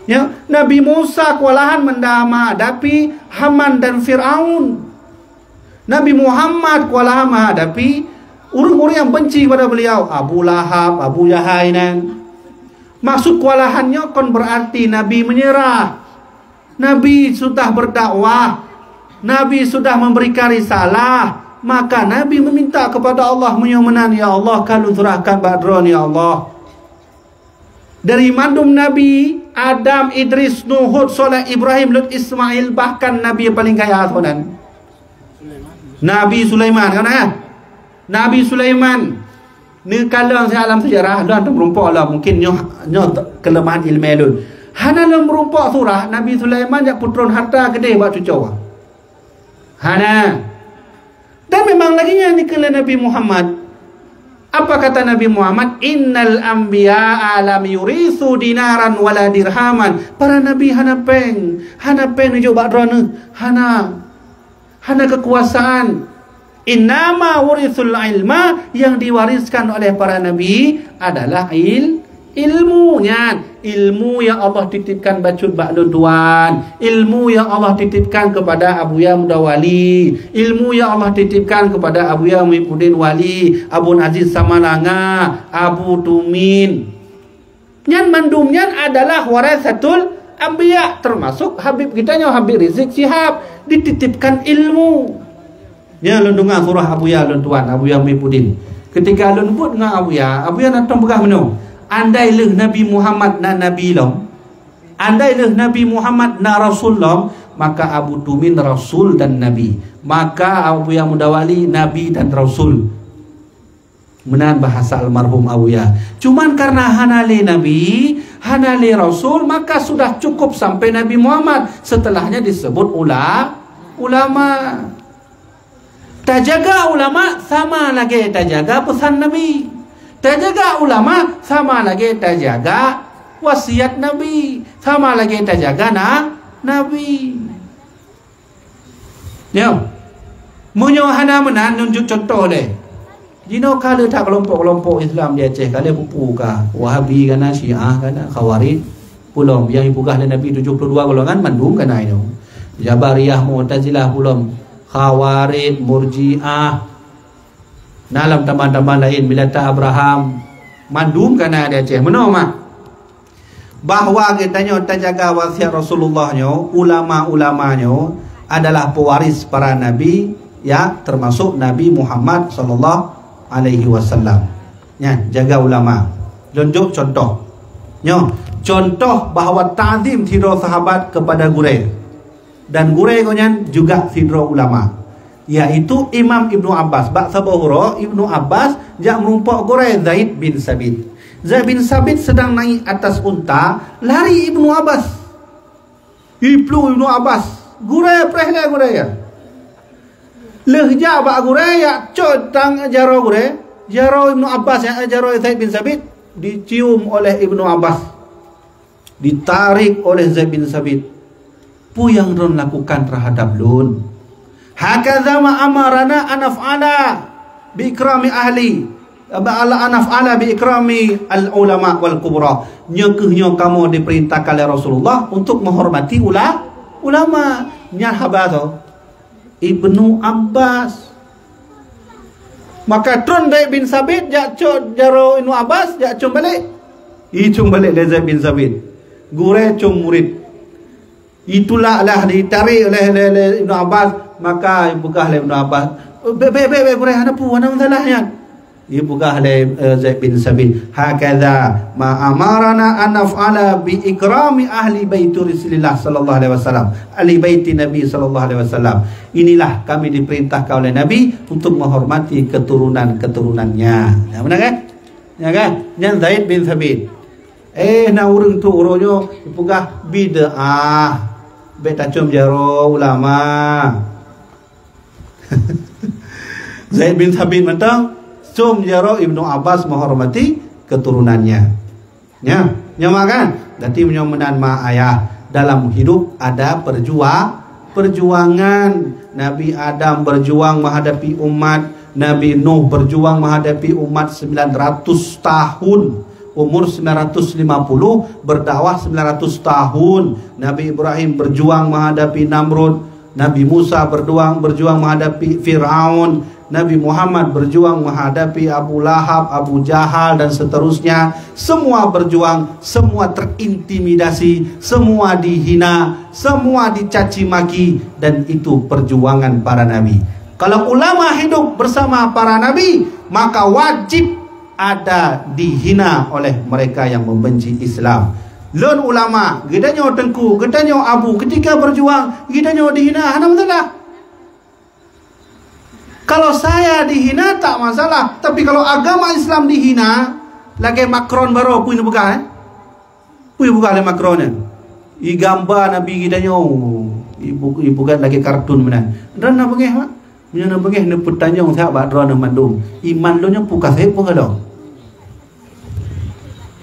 Ya, Nabi Musa kewalahan menghadapi Haman dan Fir'aun. Nabi Muhammad kewalahan menghadapi orang-orang yang benci kepada beliau, Abu Lahab, Abu Jahal. Maksud kewalahannya kan berarti Nabi menyerah. Nabi sudah berdakwah, Nabi sudah memberikan risalah, maka Nabi meminta kepada Allah menyumenan, ya Allah kalau surahkan badron ya Allah. Dari mandum Nabi Adam, Idris, Nuh, Hud, Saleh, Ibrahim, Lut, Ismail, bahkan Nabi yang paling kaya sonan Nabi Sulaiman kan ya? Nabi Sulaiman ni kalau saya alam sejarah dan merumpak lah mungkin nyo kelemahan ilmu lun. Hana dalam merumpak surah Nabi Sulaiman jak putron harta gede buat cucu. Hana. Dan memang lagi ni kala Nabi Muhammad. Apa kata Nabi Muhammad? Innal anbiya lam yurisu dinaran wala dirhaman. Para nabi hana peng nuju badrana, hana kekuasaan. Innama warisul ilma, yang diwariskan oleh para nabi adalah ilmunya. Ilmu yang Allah titipkan bacut baklun tuan, ilmu yang Allah titipkan kepada Abuya Mudawali, ilmu yang Allah titipkan kepada Abuya Muhyiddin Wali, Abu Aziz Samalanga, Abu Tumin. Yang mandumnya adalah warasatul anbiya, termasuk Habib kita nya Habib Rizik Syihab, dititipkan ilmu. Ya lundungan surah Abuya lun tuan, Abuya Muhyiddin. Ketika lun buat dengan Abuya natong begah meno. Andailah Nabi Muhammad na Nabi long, andailah Nabi Muhammad na Rasul long, maka Abu Tumin Rasul dan Nabi, maka Abuya Mudawali Nabi dan Rasul. Menan bahasa almarhum Abuya. Cuman karena hanale Nabi, hanale Rasul, maka sudah cukup sampai Nabi Muhammad. Setelahnya disebut ulama. Terjaga ulama sama lagi terjaga pesan Nabi. Terjaga ulama sama lagi terjaga wasiat Nabi, sama lagi terjaga Nabi. Ya, munyo hana menan nunjuk contoh deh. Jino kala tak kelompok-kelompok Islam di Aceh, kala pupu ka Wahabi kana Syiah kana Khawarij, pulong yang ibugah Nabi 72 golongan mandum kana itu. Jabariyah, Mu'tazilah pulong, Khawarij, Murji'ah. Dalam teman-teman lain Milata Abraham mandum kana ada Aceh meno mak bahwa kitanya terjaga wasiat Rasulullah nyo, ulama-ulamanya adalah pewaris para nabi, ya, termasuk Nabi Muhammad sallallahu alaihi wasallam. Ya, jaga ulama. Tunjuk contoh. Nyo, contoh bahawa ta'zim tidro sahabat kepada gureh, dan gureh konyan juga tidro ulama, yaitu Imam Ibnu Abbas. Bak sabahura Ibnu Abbas jak merumpak gureh Zaid bin Sabit. Zaid bin Sabit sedang naik atas unta, lari Ibnu Abbas. Ibnu Abbas gureh prehla gureh ya. Lehja bak gureh ya cotang jaro gureh, jaro Ibnu Abbas yang jaro Zaid bin Sabit dicium oleh Ibnu Abbas, ditarik oleh Zaid bin Sabit. Pu yang ron lakukan terhadap lun. Hakadha ma amarana anaf'ala bi ikrami ahli anaf'ala bi ikrami al ulama wal kubra. Nyekehnya kamu diperintahkan oleh Rasulullah untuk menghormati ulama. Nya habato Ibnu Abbas. Maka tron Zaid bin Sabit jak jaro Ibnu Abbas jak cum balik. Icung balik Zaid bin Sabit. Gure cum murid. Itulah lah ditarik oleh Ibnu Abbas. Maka ibugah oleh Ibnu Abbas, be gure ana pu ana masalahnya. Ibugah oleh Zaid bin Sabit, hakadha ma amarana an naf'ala bi ikrami ahli bait Rasulillah sallallahu alaihi wasallam, ahli bait Nabi sallallahu alaihi wasallam. Inilah kami diperintahkan oleh Nabi untuk menghormati keturunan-keturunannya. Ya benar kan? Ya kan? Yang Zaid bin Sabit. Na urang tu uronyo ibugah bid'ah. Beta cum jaro ulama. Zaid bin Sabit mentang cum jaro Ibnu Abbas menghormati keturunannya. Ya, nyamakan. Dadi menyomenan ma ayah dalam hidup ada perjuangan. Nabi Adam berjuang menghadapi umat, Nabi Nuh berjuang menghadapi umat 900 tahun. Umur 950, berdakwah 900 tahun. Nabi Ibrahim berjuang menghadapi Namrud, Nabi Musa berjuang menghadapi Fir'aun, Nabi Muhammad berjuang menghadapi Abu Lahab, Abu Jahal dan seterusnya. Semua berjuang, semua terintimidasi, semua dihina, semua dicaci maki, dan itu perjuangan para nabi. Kalau ulama hidup bersama para nabi, maka wajib ada dihina oleh mereka yang membenci Islam. Lon ulama, gidanyo tengku, gidanyo abu, ketika berjuang, gidanyo dihina, ada masalah. Kalau saya dihina tak masalah, tapi kalau agama Islam dihina, lagi Macron baru punya buka, punya buka le Macron. I gambar Nabi gidanyo, ibu kan lagi kartun mana. Dan nak bengih mak. Punya nak bengih nak petanyong saya bak drone mandum. Iman lo nya pukas saya pun kalau.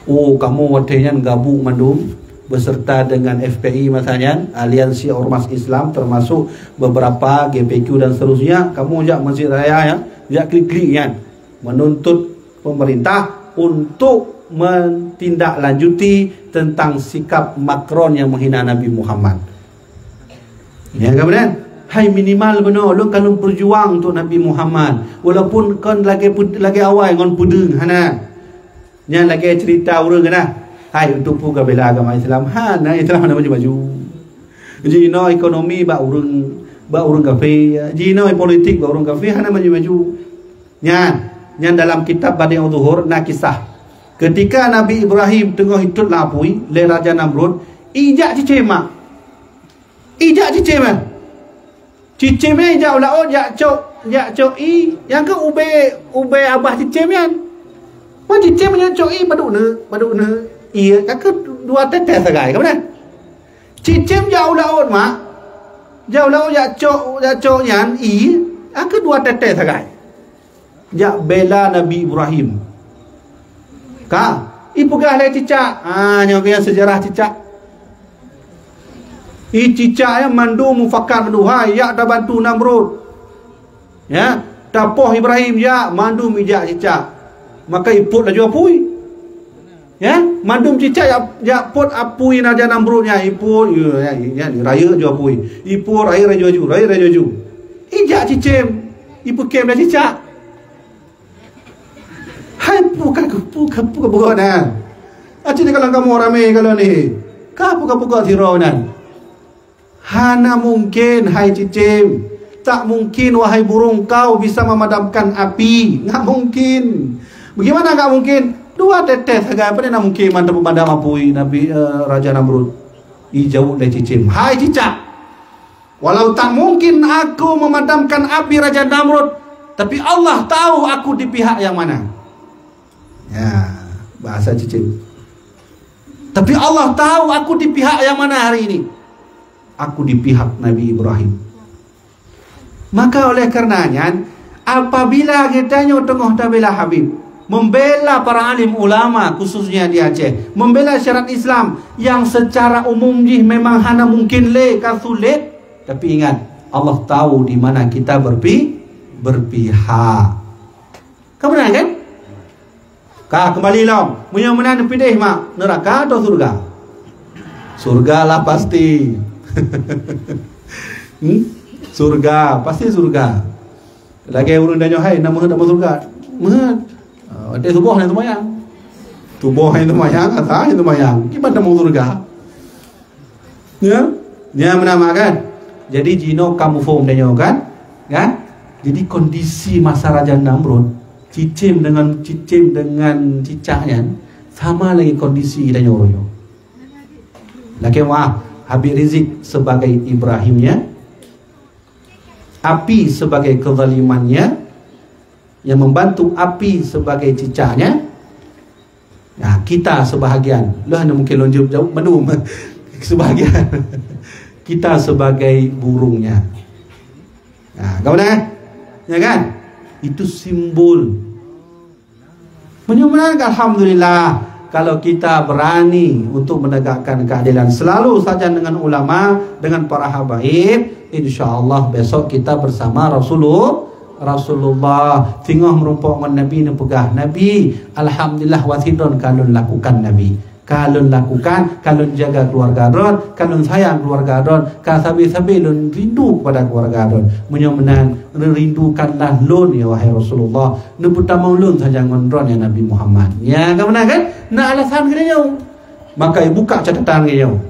Oh, kamu watenya gabung mandum beserta dengan FPI masanya, Aliansi Ormas Islam termasuk beberapa GPQ dan seterusnya. Kamu jak Masjid Raya ya, jak klik-klik kan menuntut pemerintah untuk mentindaklanjuti tentang sikap Macron yang menghina Nabi Muhammad. Ya kemudian, hai minimal benar lu kalau berjuang untuk Nabi Muhammad, walaupun kan lagi awal ngon pudeng hana. Yang lagi cerita orang kena. Hai untuk puga bela agama Islam. Hana Islam mana maju-maju. Jino ekonomi ba urang kafe. Jino politik ba urang kafe hana maju-maju. Nyan dalam kitab Badi'ul Zuhur na kisah. Ketika Nabi Ibrahim tengah hidup lapui le Raja Namrud, ijak cicema. Ijak cicema. Cicema ijak ulao jak cok i yang ke ube abah cicemian. Wan cicem nya cok i baduk ne. Iya, kan dua tetes sagai, kan benar? Cicem jauh laut mak, jauh laut ya cok yan i, kan dua tetes sagai. Ya bela Nabi Ibrahim. Kak, ibu gah le cicak, nyobian sejarah cicak. I cicak yang mandu mufakkar menduhai, ya dah bantu Namrud. Ya, tapoh Ibrahim ya mandu mijak cicak. Maka iput dah jual pui. Ya, mandum cicak ya pot apui Raja Namrudnya iput ya raya jual pui. Iput raya jual. Ijak cicem, ipu kem dah cicak. Hai puka nan. Acini kalau kamu ramai kalau ni. Ka puka zero nan. Hana mungkin hai cicem. Tak mungkin wahai burung kau bisa memadamkan api. Enggak mungkin. Bagaimana enggak mungkin? Dua tetes agak apa nak mungkin madam apui Nabi Raja Namrud. Jauh dari cicim. Hai cicak. Walau tak mungkin aku memadamkan api Raja Namrud, tapi Allah tahu aku di pihak yang mana. Ya, bahasa cicim. Tapi Allah tahu aku di pihak yang mana hari ini. Aku di pihak Nabi Ibrahim. Maka oleh karenanya, apabila kita tengah bela Habib, membela para alim ulama khususnya di Aceh, membela syariat Islam yang secara umum memang hana mungkin sulit, tapi ingat Allah tahu di mana kita berpihak. Kamu benar kan? Kembali long, punya mana pilih mak, neraka atau surga? Surga lah pasti. Surga pasti surga. Lagi urang danyo hai nama surga. Ada tubuh yang tumayang. Tubuh yang tumayang, atas yang tumayang. Gimana mau surga? Ya, dia menamakan. Jadi jino kamu form dia kan? Kan? Jadi kondisi masa Raja Namrud, cicim dengan cicaknya sama lagi kondisi dia nyoroyo. Lagi wah, Habib Rizik sebagai Ibrahimnya, api sebagai kezalimannya, yang membantu api sebagai cicaknya. Nah, kita sebahagian. Lah mungkin lonjok jauh menum sebahagian. Kita sebagai burungnya. Nah, kau dah? Ya kan? Itu simbol. Menyumbang alhamdulillah kalau kita berani untuk menegakkan keadilan selalu saja dengan ulama, dengan para habaib, insyaallah besok kita bersama Rasulullah tinggal merupakan Nabi ni pegah Nabi. Alhamdulillah wasidon kalun lakukan Nabi. Kalun lakukan, kalun jaga keluarga don, kalun sayang keluarga don, kasabi-sabi lun rindu kepada keluarga don. Menyomenan rindukanlah lun ya wahai Rasulullah. Nu pertama lun saja ngonron ya Nabi Muhammad. Ya kan benar kan? Nak alasan kena jauh. Maka buka catatan kena jauh.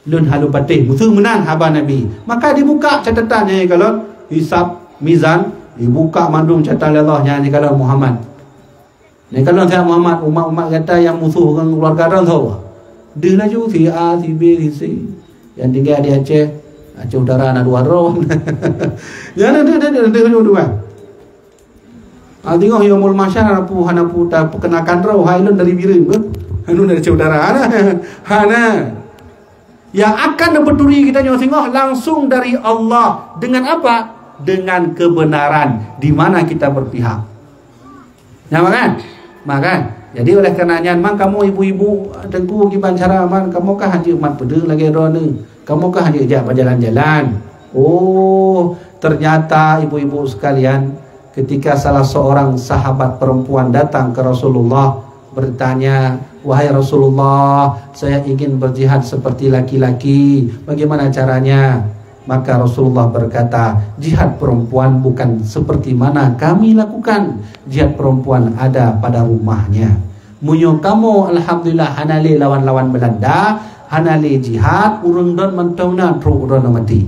Lun halu patih musuh menang haba Nabi. Maka dibuka catatannya kalau hisab mizan dibuka mandum catatan Allah ni kalau Muhammad. Ni kalau saya Muhammad umat-umat kata yang musuh dengan keluarga orang tahu. Dia laju si A, si B, si C. Yang tinggal di Aceh, Aceh Utara ada dua roh. Ya dia dua. Tengok Yaumul Mahsyar hanapu tak perkenakan roh hailun dari birin ke? Hanu dari Aceh Utara. Hana. Yang akan berduri kita tengok langsung dari Allah. Dengan apa? Dengan kebenaran. Di mana kita berpihak. Ya makan? Makan. Jadi oleh karenanya man kamu ibu-ibu tengku giban cara man kamu kah haji umat pedeng lagi rona. Kamu kah haji ajak berjalan-jalan. Oh, ternyata ibu-ibu sekalian, ketika salah seorang sahabat perempuan datang ke Rasulullah bertanya, "Wahai Rasulullah, saya ingin berjihad seperti laki-laki. Bagaimana caranya?" Maka Rasulullah berkata, "Jihad perempuan bukan seperti mana kami lakukan. Jihad perempuan ada pada rumahnya. Munyo kamu alhamdulillah hanale lawan-lawan Belanda, hanale jihad urung don mentona truk don mati.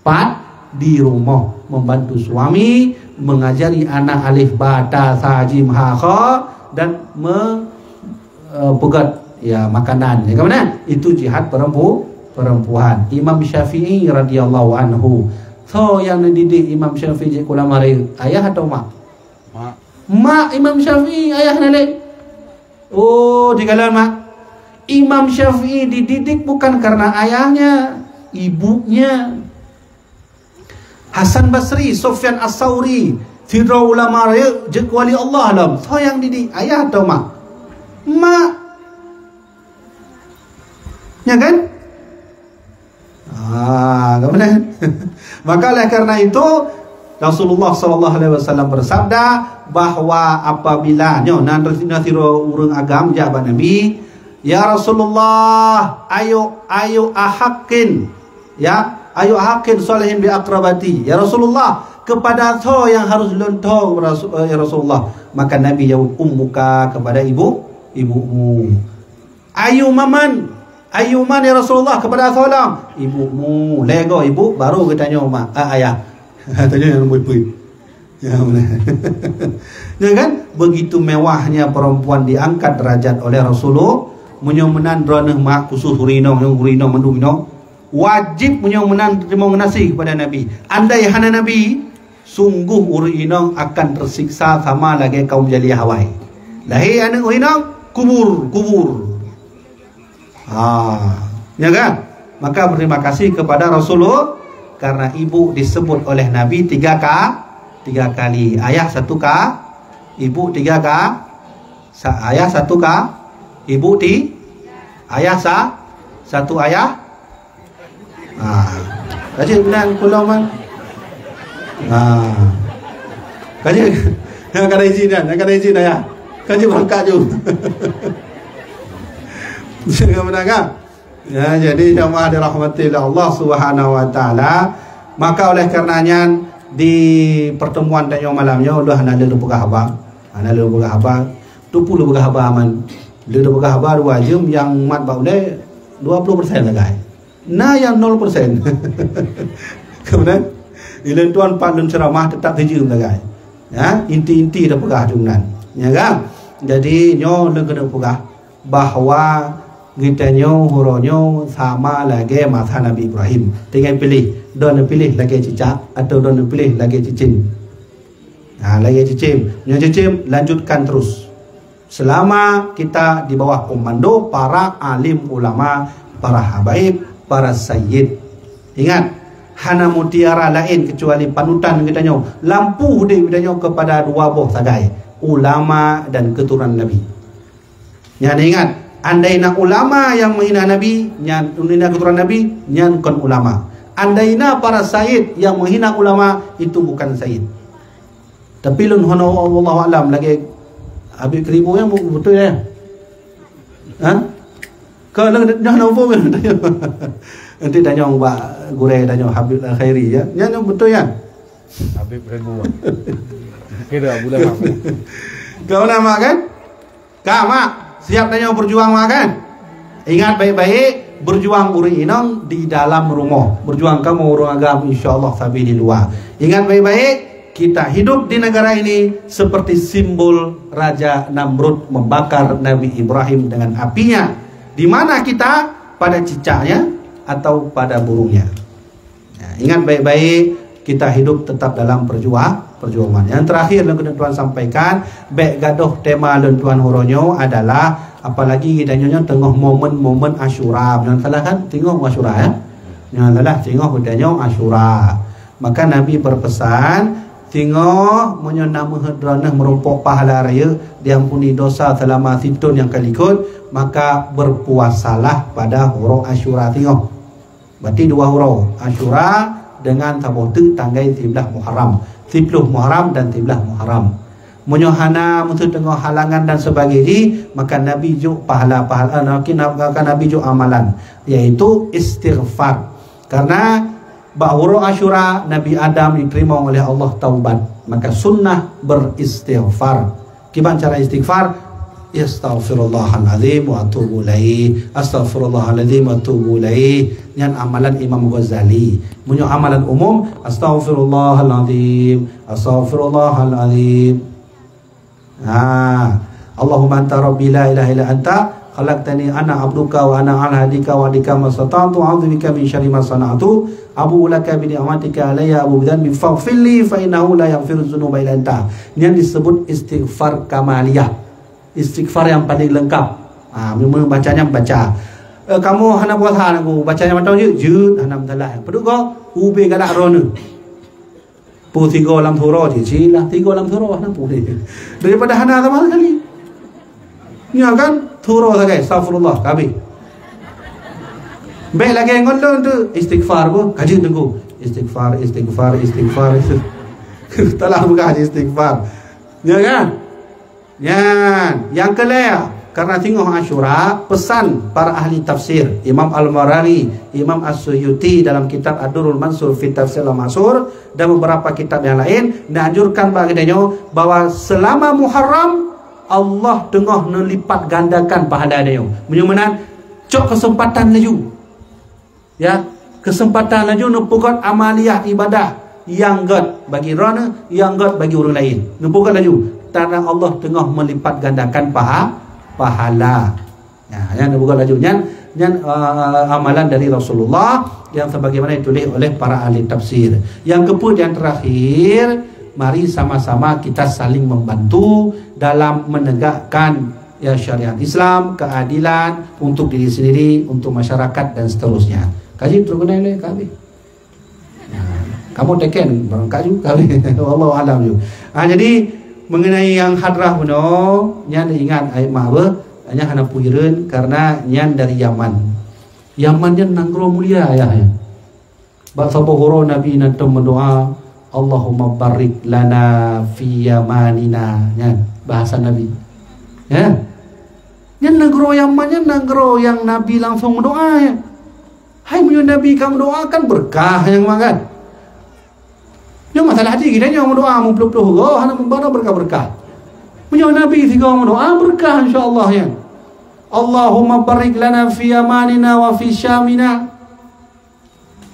Pat di rumah membantu suami, mengajari anak alif ba ta sa jim ha kha dan pegat ya makanan. Ya kemana? Itu jihad perempuan. Imam Syafi'i radhiyallahu anhu. So yang dididik Imam Syafi'i ulama ayah atau mak? Mak Imam Syafi'i ayah nale. Oh, dikalan mak. Imam Syafi'i dididik bukan karena ayahnya, ibunya. Hasan Basri, Sufyan As-Sauri, Fidra ulama wali Allah alam. So yang dididik ayah atau mak? Mak. Ya kan? Kemudian maka oleh karena itu Rasulullah SAW bersabda bahwa apabila nanti urang agam jabat Nabi, ya Rasulullah, ayo ahakin, ya ayo ahakin solehin bi akrabati, ya Rasulullah, kepada so yang harus lontoh ya Rasulullah. Maka Nabi jawab, ummuka, kepada ibumu. Ayuman ya Rasulullah, kepada seorang ibumu. Lego ibu baru kita tanya mak ayah. Tanya yang ibu. Ya benar. Ya kan? Begitu mewahnya perempuan diangkat derajat oleh Rasulullah. Menyomenan drone mak khusus urino mendumino. Wajib menyomenan terima nasi kepada Nabi. Andai hana Nabi, sungguh urino akan tersiksa sama lagi kaum Jaliyah Hawai. Lahir anak urino kubur. Ya kan? Maka berterima kasih kepada Rasulullah karena ibu disebut oleh Nabi tiga kali. Ayah 1 k, ibu 3 k, ayah 1 k, ibu ayah 1 ayah. Kaji benar pulau man. Kaji nak ada izin ayah. Kaji berangkat juga. Ya, jadi jemaah dirahmati Allah Subhanahu wa taala. Maka oleh karenanya di pertemuan tanya malamnya udah ada buka khabar. Ada buka khabar. 20 buka khabar aman. Dia buka khabar wajib yang mat baulai 20% lah guys. Nah yang 0%. Kemudian ilen tuan pandun ceramah tetap dijum lah guys. Ya, inti-inti dah buka jumnan. Ya kan? Jadi nyo kena buka bahwa Gitanyo huronyo sama lagi masa Nabi Ibrahim. Tinggal pilih, don pilih lagi cicak atau don pilih lagi cicin. Lagi cicim, lanjutkan terus. Selama kita di bawah komando para alim ulama, para habaib, para sayyid. Ingat, hana mutiara lain kecuali panutan gitanyo. Lampu di gitanyo kepada 2 buah sagai, ulama dan keturunan Nabi. Yang ingat, andai nak ulama yang menghina Nabi, menghina keturunan Nabi, kon ulama. Andai nak para sayyid yang menghina ulama, itu bukan sayyid. Tapi lun hono Allah alam lagi habis 1000 yang betul ya. Kalau dah nopo kan. Nanti tanya Mbak Gure, tanya Habib Al-Khairi ya. Yang betul ya. Habib 1000. Kira bulan apa? Kau nama kan? Mak siap tanya berjuang makan. Ingat baik-baik, berjuang uri inong di dalam rumah. Berjuang kamu urung agam insyaallah sabi di luar. Ingat baik-baik, kita hidup di negara ini seperti simbol Raja Namrud membakar Nabi Ibrahim dengan apinya. Di mana kita? Pada cicaknya atau pada burungnya. Ingat baik-baik, kita hidup tetap dalam perjuangan. Yang terakhir yang Tuan sampaikan, baik gaduh tema Tuan Huronyo adalah Apalagi kita nyonya tengah momen-momen Asyura. Jangan salah kan? Tengok Asyura ya. Jangan salah tengok hudanya Asyura. Maka Nabi berpesan, tengok menyo nama hadranah merumpok pahala raya, diampuni dosa selama situn yang kalikut, maka berpuasalah pada huruf Asyura. Tengok. Berarti dua huruf. Asyura dengan tabutu tanggai 13 Muharram. 10 Muharram dan 13 Muharram. Menyohana mutu tengah halangan dan sebagainya, maka Nabi juk pahala-pahala, Nabi juk amalan, yaitu istighfar. Karena bahwa Asyura Nabi Adam diterima oleh Allah taubat, maka sunnah beristighfar. Gimana cara istighfar? Astaghfirullahaladzim wa atubu ilaih, astaghfirullahaladzim wa atubu ilaih. Yang amalan Imam Ghazali. Menyo amalan umum, astaghfirullahaladzim, astaghfirullahaladzim. Allahumma anta rabbi la ilaha illa anta khalaqtani ana abduka wa ana ala hadika wa adika mastata'tu a'udzubika min syarri ma sana'tu abu'u laka bi ni'matika alayya abu bidzanbi faghfirli fa innahu la yaghfiru dzunuba illa anta. Ini yang disebut istighfar kamaliyah, istighfar yang paling lengkap. Bacanya baca. Kamu hana puasa aku bacanya macam je hana mentalah. Peduk kau ube galak rona. Pu 3 dalam surah je cilah 3 dalam surah hana pu dia. Daripada hana sama sekali. Ni kan surah saja astagfirullah kabeh. Baik lagi ngolong tu istighfar pun kaji tunggu. Istighfar. Telah buka istighfar. Ya kan? Ya, yang kelima karena tengok Asyura, pesan para ahli tafsir Imam Al-Marari, Imam As-Suyuti dalam kitab Ad-Durrul Mansur fi Tafsir Al-Mansur dan beberapa kitab yang lain menganjurkan baginda bahwa selama Muharram Allah tengah melipat gandakan pahala dia. Menyumenan cok kesempatan laju. Ya, kesempatan laju nupukat amaliyah ibadah yang god bagi rana, yang god bagi orang lain. Nupukat laju. Karena Allah tengah melipat gandakan pahala. Ya, yang bukan lajunya amalan dari Rasulullah yang sebagaimana ditulis oleh para ahli tafsir. Yang kemudian terakhir, mari sama-sama kita saling membantu dalam menegakkan ya syariat Islam, keadilan untuk diri sendiri, untuk masyarakat dan seterusnya. Kaji terguna oleh kami. Kamu teken berangkat juga kami. Wallahu alam juga. Jadi mengenai yang hadrah puno, nya ingat ayat mahwa hanya hana puireun karena nya dari Yaman. Yaman nya nanggro mulia ya. Ba sabahoro Nabi nanti mendoa, Allahumma barik lana fi yamanina. Ya, bahasa Nabi. Ya. Nya nanggro Yaman, nya nanggro yang Nabi langsung mendoa ya. Hai punya Nabi kamu doakan berkah yang makan. Yang masalah hati kita yang berdoa mempeluk-peluk Allah hanya membawa berkah-berkah. Punya Nabi tiga berdoa berkah insya-Allah ya. Allahumma barik lana fi yamanina wa fi syamina.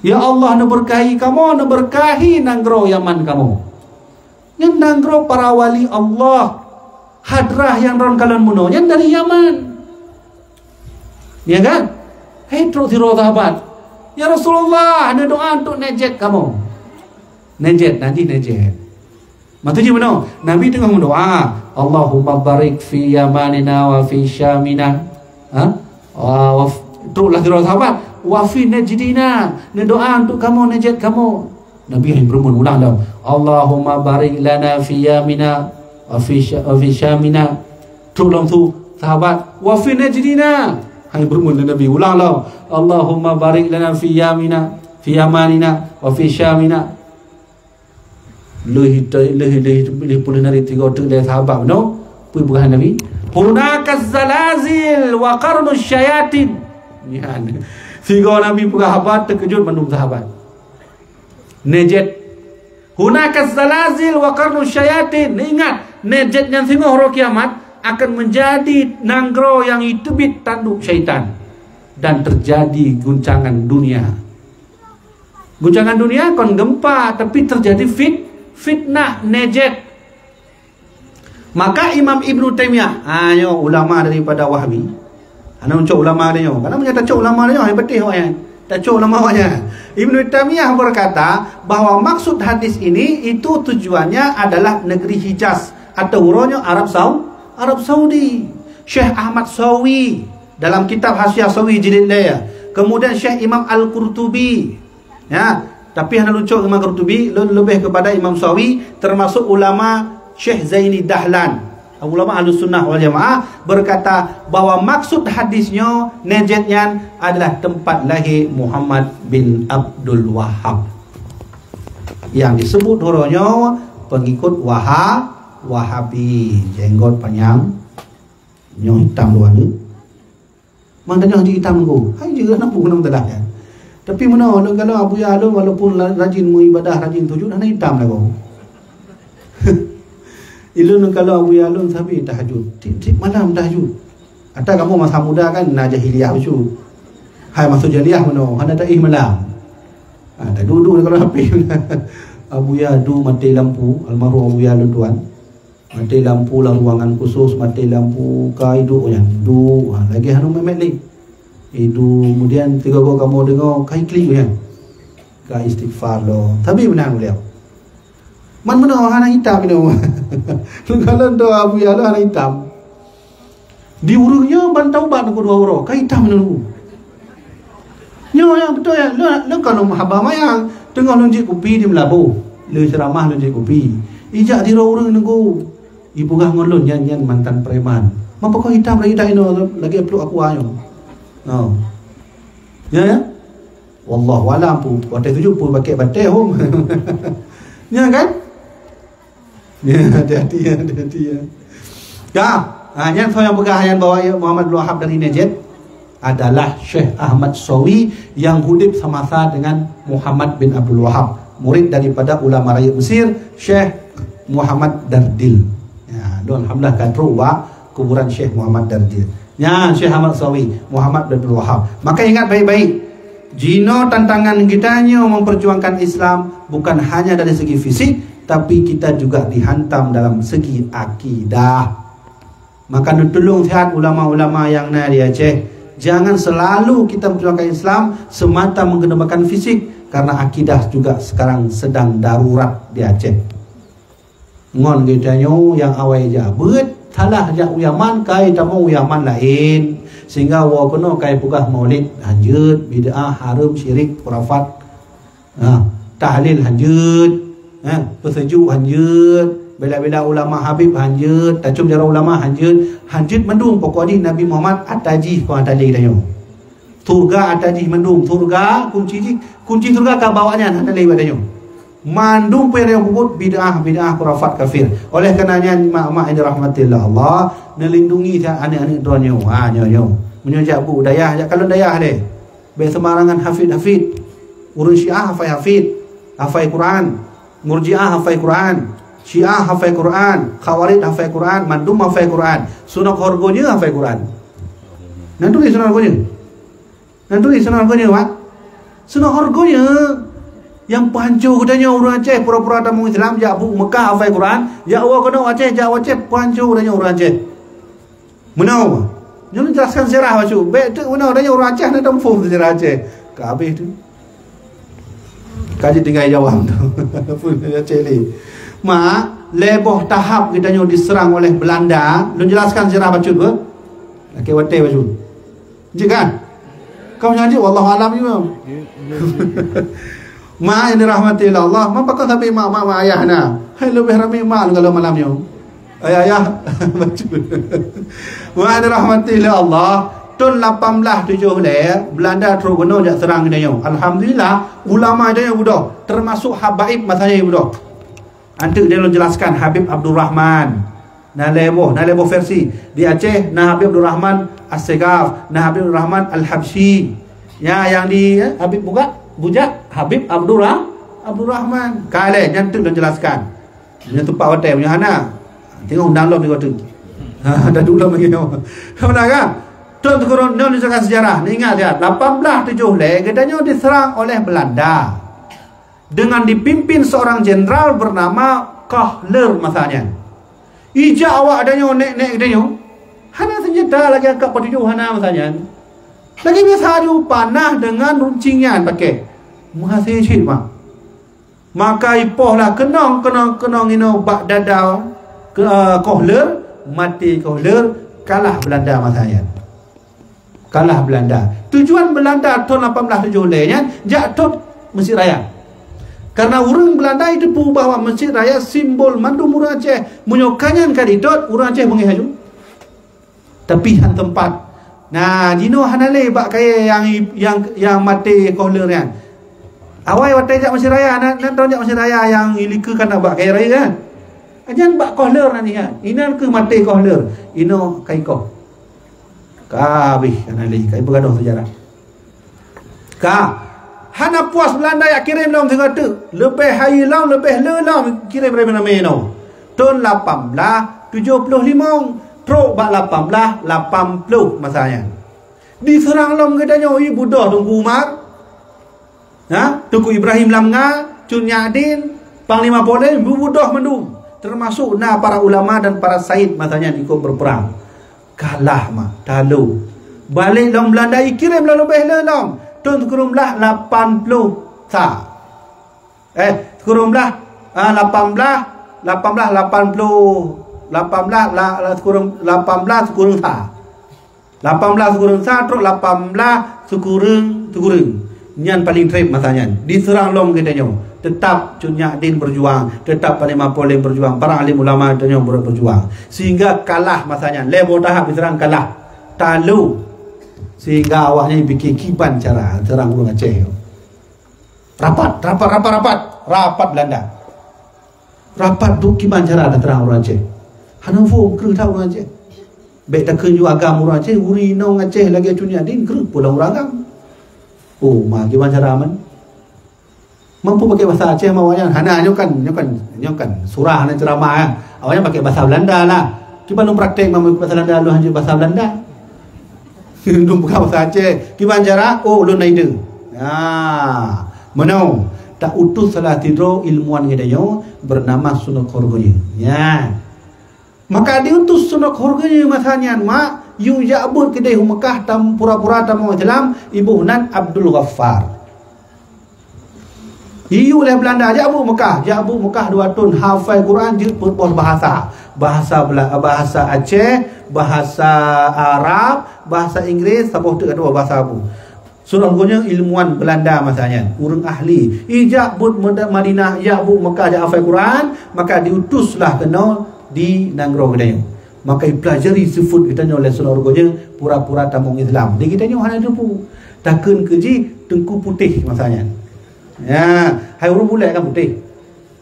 Ya Allah na berkahi kamu, na berkahi nanggro Yaman kamu. Yang nanggro para wali Allah hadrah yang ron kalian muno yang dari Yaman. Ya kan? Hei terus sahabat. Ya Rasulullah, ada doa untuk najet kamu. Najet, nanti najet. Maksudnya mana? Nabi tengah berdoa, Allahumma barik fi yamanina wa fi syamina. Teruslah kira sahabat, wa fi najdina. Ini doa untuk kamu, najet kamu. Nabi yang berumun ulang dah. Allahumma barik lana fi yamina wa fi syamina. Teruslah tu sahabat, wa fi najdina. Hai berumun Nabi ulang dah. Allahumma barik lana fi yamina, fi yamanina wa fi syamina. Lebih puluh hari 3 dari sahabat no pun bukan Nabi. Hunakaz zalazil wa qarnus syayatin. Ya. Tiga Nabi sahabat terkejut menung sahabat. Najet. Hunakaz zalazil wa qarnus syayatin. Ingat, najet yang tengah hari kiamat akan menjadi nanggro yang itubit tanduk syaitan dan terjadi guncangan dunia. Guncangan dunia kon gempa tapi terjadi fitnah najet. Maka Imam Ibn Taimiyah, ayo ulama daripada Wahhabi, ana uncuk ulama dia, karena menyata cuk ulama dia yang betih orang, tak cuk ulama dia. Ibn Taimiyah berkata bahawa maksud hadis ini itu tujuannya adalah negeri Hijaz atau urutnya Arab Saudi. Syekh Ahmad Sawi dalam kitab Hasyiah Sawi jilid laya. Kemudian Syekh Imam Al-Qurtubi. Ya, tapi hanya lucu Imam Qurtubi lebih kepada Imam Sawi, termasuk ulama Syekh Zaini Dahlan, ulama Ahlussunnah wal Jamaah, berkata bahawa maksud hadisnya Najdnya adalah tempat lahir Muhammad bin Abdul Wahhab, yang disebut hurufnya pengikut Wahabi, jenggot panjang, nyoh hitam luar ni. Maknanya haji hitam ku. Hai juga nampu kena telah ya. Tapi mana kalau Abu Ya'la walaupun rajin mengibadah, rajin sujud, hanya hitam lah kau. Ilun kalau Abu Ya'la sabi tahajud, tip malam tahajud. Atau kamu masa muda kan nak jahiliyah usu. Hai masuk jahiliyah mana? Hanya taih malam. Tak duduk kalau api. Abu Ya'la mati lampu, almarhum Abu Ya'la tuan. Mati lampu lah ruangan khusus, mati lampu ka hidup kan. Lagi hanu memek ni. Itu kemudian tiga kau kamu dengar kai klik kan. Ka istighfar lo. Tapi benar beliau. Mana hana hitam ni. Kalau tu Abu Ya'la hana hitam. Di urungnya bantau bat aku dua orang. Kai hitam ni dulu. Ya betul ya. Lo kalau mahabah mayang tengah lonjik kopi di Melabu. Le ceramah lonjik kopi. Ijak di orang nunggu. Ibu gah ngolon nyan mantan preman. Mampu kau hitam lagi tak ino lagi peluk aku ayo. Oh. Ya. Wallahu alam pu. Waktu tu pun pakai batik hom. Ya kan? Ya, hati-hati ya. Ya, yang saya pegang yang bawa Muhammad bin Wahhab dari Najd adalah Syekh Ahmad Sawi yang hidup sama-sama dengan Muhammad bin Abdul Wahhab, murid daripada ulama rakyat Mesir, Syekh Muhammad Dardil. Ya, don alhamdulillah kan ruwa kuburan Syekh Muhammad Dardil. Ya, Syekh Ahmad Sawi, Muhammad bin Abdul Wahhab. Maka ingat baik-baik, jino tantangan kita memperjuangkan Islam bukan hanya dari segi fisik, tapi kita juga dihantam dalam segi akidah. Maka tolong sihat ulama-ulama yang ada di Aceh, jangan selalu kita memperjuangkan Islam semata menggunakan fisik, karena akidah juga sekarang sedang darurat di Aceh. Ngon kita yang awal je bet salah jak uyaman kai tamu uyaman lain, sehingga wa kono kai pugah maulid lanjut bid'ah haram syirik khurafat, tahlil lanjut, persejuk lanjut, bela-bela ulama Habib lanjut, tacum jara ulama lanjut mendung pokok ni Nabi Muhammad ataji ko atali dayo surga ataji mendung surga kunci surga ka bawanya atali dayo mandung pere bubut bid'ah khurafat kafir. Oleh karenanya mak-mak ini rahmatillah Allah melindungi anak-anak tuannya. Nyo menyejak bu dayah kalau dayah deh. Be sembarangan hafid. Urus Syiah hafai Quran. Murji'ah hafai Quran. Syiah hafai Quran, Khawarij hafai Quran, mandum hafai Quran. Sunah horgonya hafai Quran. Nanti sunah horgonya, Pak. Sunah horgonya yang pancur katanya orang Aceh pura-pura tamu Islam jak bu Mekah hafal Quran, jak awak kena Aceh jak Aceh pancur katanya orang Aceh. Menau. Jangan jelaskan sejarah bacu. Baik tu menau katanya orang Aceh nak tampung sejarah Aceh. Ke habis tu. Kaji tinggal jawab tu. Pun Aceh ni. Mak, leboh tahap katanya diserang oleh Belanda. Lu jelaskan sejarah bacu tu. Okey wate bacu. Jangan. Kau nyanyi wallahu alam juga. Mak yang dirahmati Allah, mak kau sampai mak ayah na. Hai lebih ramai mak kalau malamnya. Ayah baca. Mak yang dirahmati Allah, tahun 1870 Belanda terus guna jak serang dia. Alhamdulillah ulama dia budak, termasuk habaib masanya budak. Nanti dia jelaskan Habib Abdul Rahman. Nalebo versi di Aceh, Habib Abdul Rahman As-Segaf, Habib Abdul Rahman Al-Habsyi. Ya yang di Habib Bujak Habib Abdul Rahman. Kale nyantuk dan jelaskan. Punya tempat hotel punya anak. Tengok download di hotel. Dah dulu lagi. Benar kan? Tuan turun non disahkan sejarah. Ni ingat ya, 1870 katanya diserang oleh Belanda. Dengan dipimpin seorang jenderal bernama Kahler masanya. Ija awak adanya nek katanya. Hana senjata lagi angkat petujuh hana masanya. Lagi biasa aju panah dengan runcingnya pakai. Menghasil cik mak. Maka ipoh lah kenong ino bak dada Kohler, mati Kohler, kalah Belanda masanya. Kalah Belanda. Tujuan Belanda tahun 1870 nya jatuh Mesir Raya. Karena orang Belanda itu pu bahwa Mesir Raya simbol mandum orang Aceh menyokanyan kadidot orang Aceh mengihaju. Tapi han tempat. Nah, dino hanale bak kaya yang mati kohlernya. Awai watai jak Mesir Raya nan tahu jak Mesir Raya yang ilika kan bak kaya raya kan. Ajan bak kohler nanti kan. Inan ke mati kohler. Ino kai koh. Kabih hanale kai bergaduh sejarah. Hana puas Belanda ya kirim dalam tengah tu. Lebih hari lam, lebih lelam kirim dari mana meno. Tahun 1875, pro bak 1880 masanya. Diserang lam katanya ibu dah Tungku Umar. Tungku Ibrahim Lamnga, Cun Nyadin, Panglima Polen, bubudah mendung. Termasuk para ulama dan para said masanya ikut berperang. Kalah mah, talu. Balik dalam Belanda kirim lebih lelam. Tahun kurumlah 80 sa. Kurumlah 18 kurung sa. 18 kurung sa terus 18 kurung. Nyan paling trip masanya. Diserang lom katanya. Tetap Cun Nyadin berjuang, tetap Panglima Polen berjuang, para alim ulama katanya berjuang. Sehingga kalah masanya. Lebo tahap diserang kalah. Talu. Sehingga awaknya bikin kiban cara serang orang Aceh. Rapat Belanda. Rapat tu kiban cara ada terang orang Aceh. Hanafo kerut orang Aceh. Baik tak kenyu agam orang Aceh, uri nong Aceh lagi Cun Nyadin kerut pulang orang agam. Oh, mah kiban cara man. Mampu pakai bahasa Aceh mawanya. Hana nyokan surah hana ceramah. Awaknya pakai bahasa Belanda lah. Kiban lu praktek mampu bahasa Belanda, lu hanya bahasa Belanda. Dum buka bahasa Aceh. Gimana cara? Oh, lu naik deng. Mana? Tak utus salah tidur ilmuwan gedayo bernama Sunok Horgonya. Ya. Maka diutus Sunok Horgonya masanya mak yu ja'bun kedai Mekah tam pura-pura tam Islam ibu nan Abdul Ghaffar. Iyu oleh Belanda ja'bu Mekah 2 tahun hafal Quran je berbuah bahasa Aceh, bahasa Arab, bahasa Inggris, sabuh tu kedua bahasa Abu. Surah punya ilmuwan Belanda masanya, urang ahli. Ijak but Madinah, ya bu Mekah ja hafal Quran, maka diutuslah kena di Nanggro kedanya. Maka pelajari sifat kita oleh surah punya pura-pura tamung Islam. Di kita hanya ada pu. Takun keji tengku putih masanya. Ya, hai urang bulai kan putih.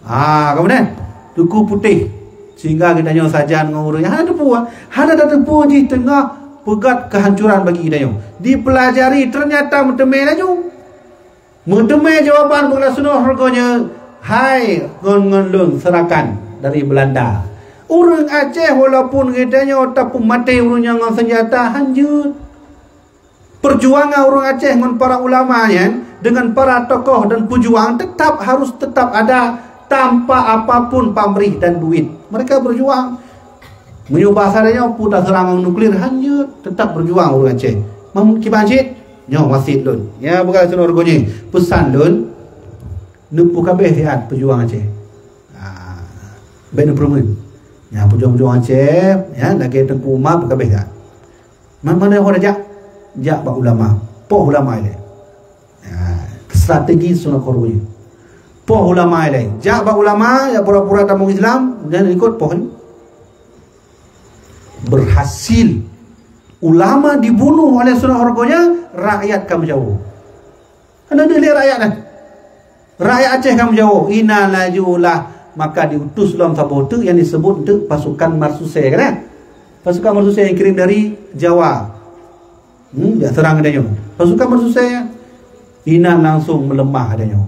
Kemudian tengku putih. Sehingga kita nyo sajan ngurusnya ada tepu di tengah pegat kehancuran bagi kita nyo. Dipelajari ternyata mentemai laju. Mentemai jawapan bukan sunnah harganya. Hai ngon serakan dari Belanda. Orang Aceh walaupun kita nyo tapi mati urangnya ngon senjata hanjut. Perjuangan orang Aceh dengan para ulamanya dengan para tokoh dan pejuang tetap ada tanpa apapun pamrih dan duit. Mereka berjuang. Menyubah sadanya putar serangan nuklir hanyut, tetap berjuang orang Aceh. Kiban Cid, nyo wasit lun. Ya bukan sunor gonya. Pesan lun nupu kabeh lihat pejuang Aceh. Baik numpurun. Ya pejuang Aceh, ya lagi Tengku Umar kabeh kan. Mana orang jak ba ulama. Poh ulama ini. Strategi sunor gonya. Poh ulama ini. Jak ba ulama ya pura-pura tamung Islam dan ikut pohon. Berhasil. Ulama dibunuh oleh sunah harganya, rakyat kamu jauh. Anda lihat rakyat kan? Rakyat Aceh kamu jauh. Ina lajulah. Maka diutus dalam sabote yang disebut untuk pasukan Marsusai kan? Pasukan Marsusai yang kirim dari Jawa. Ya serang adanya. Pasukan Marsusai Ina langsung melemah adanya.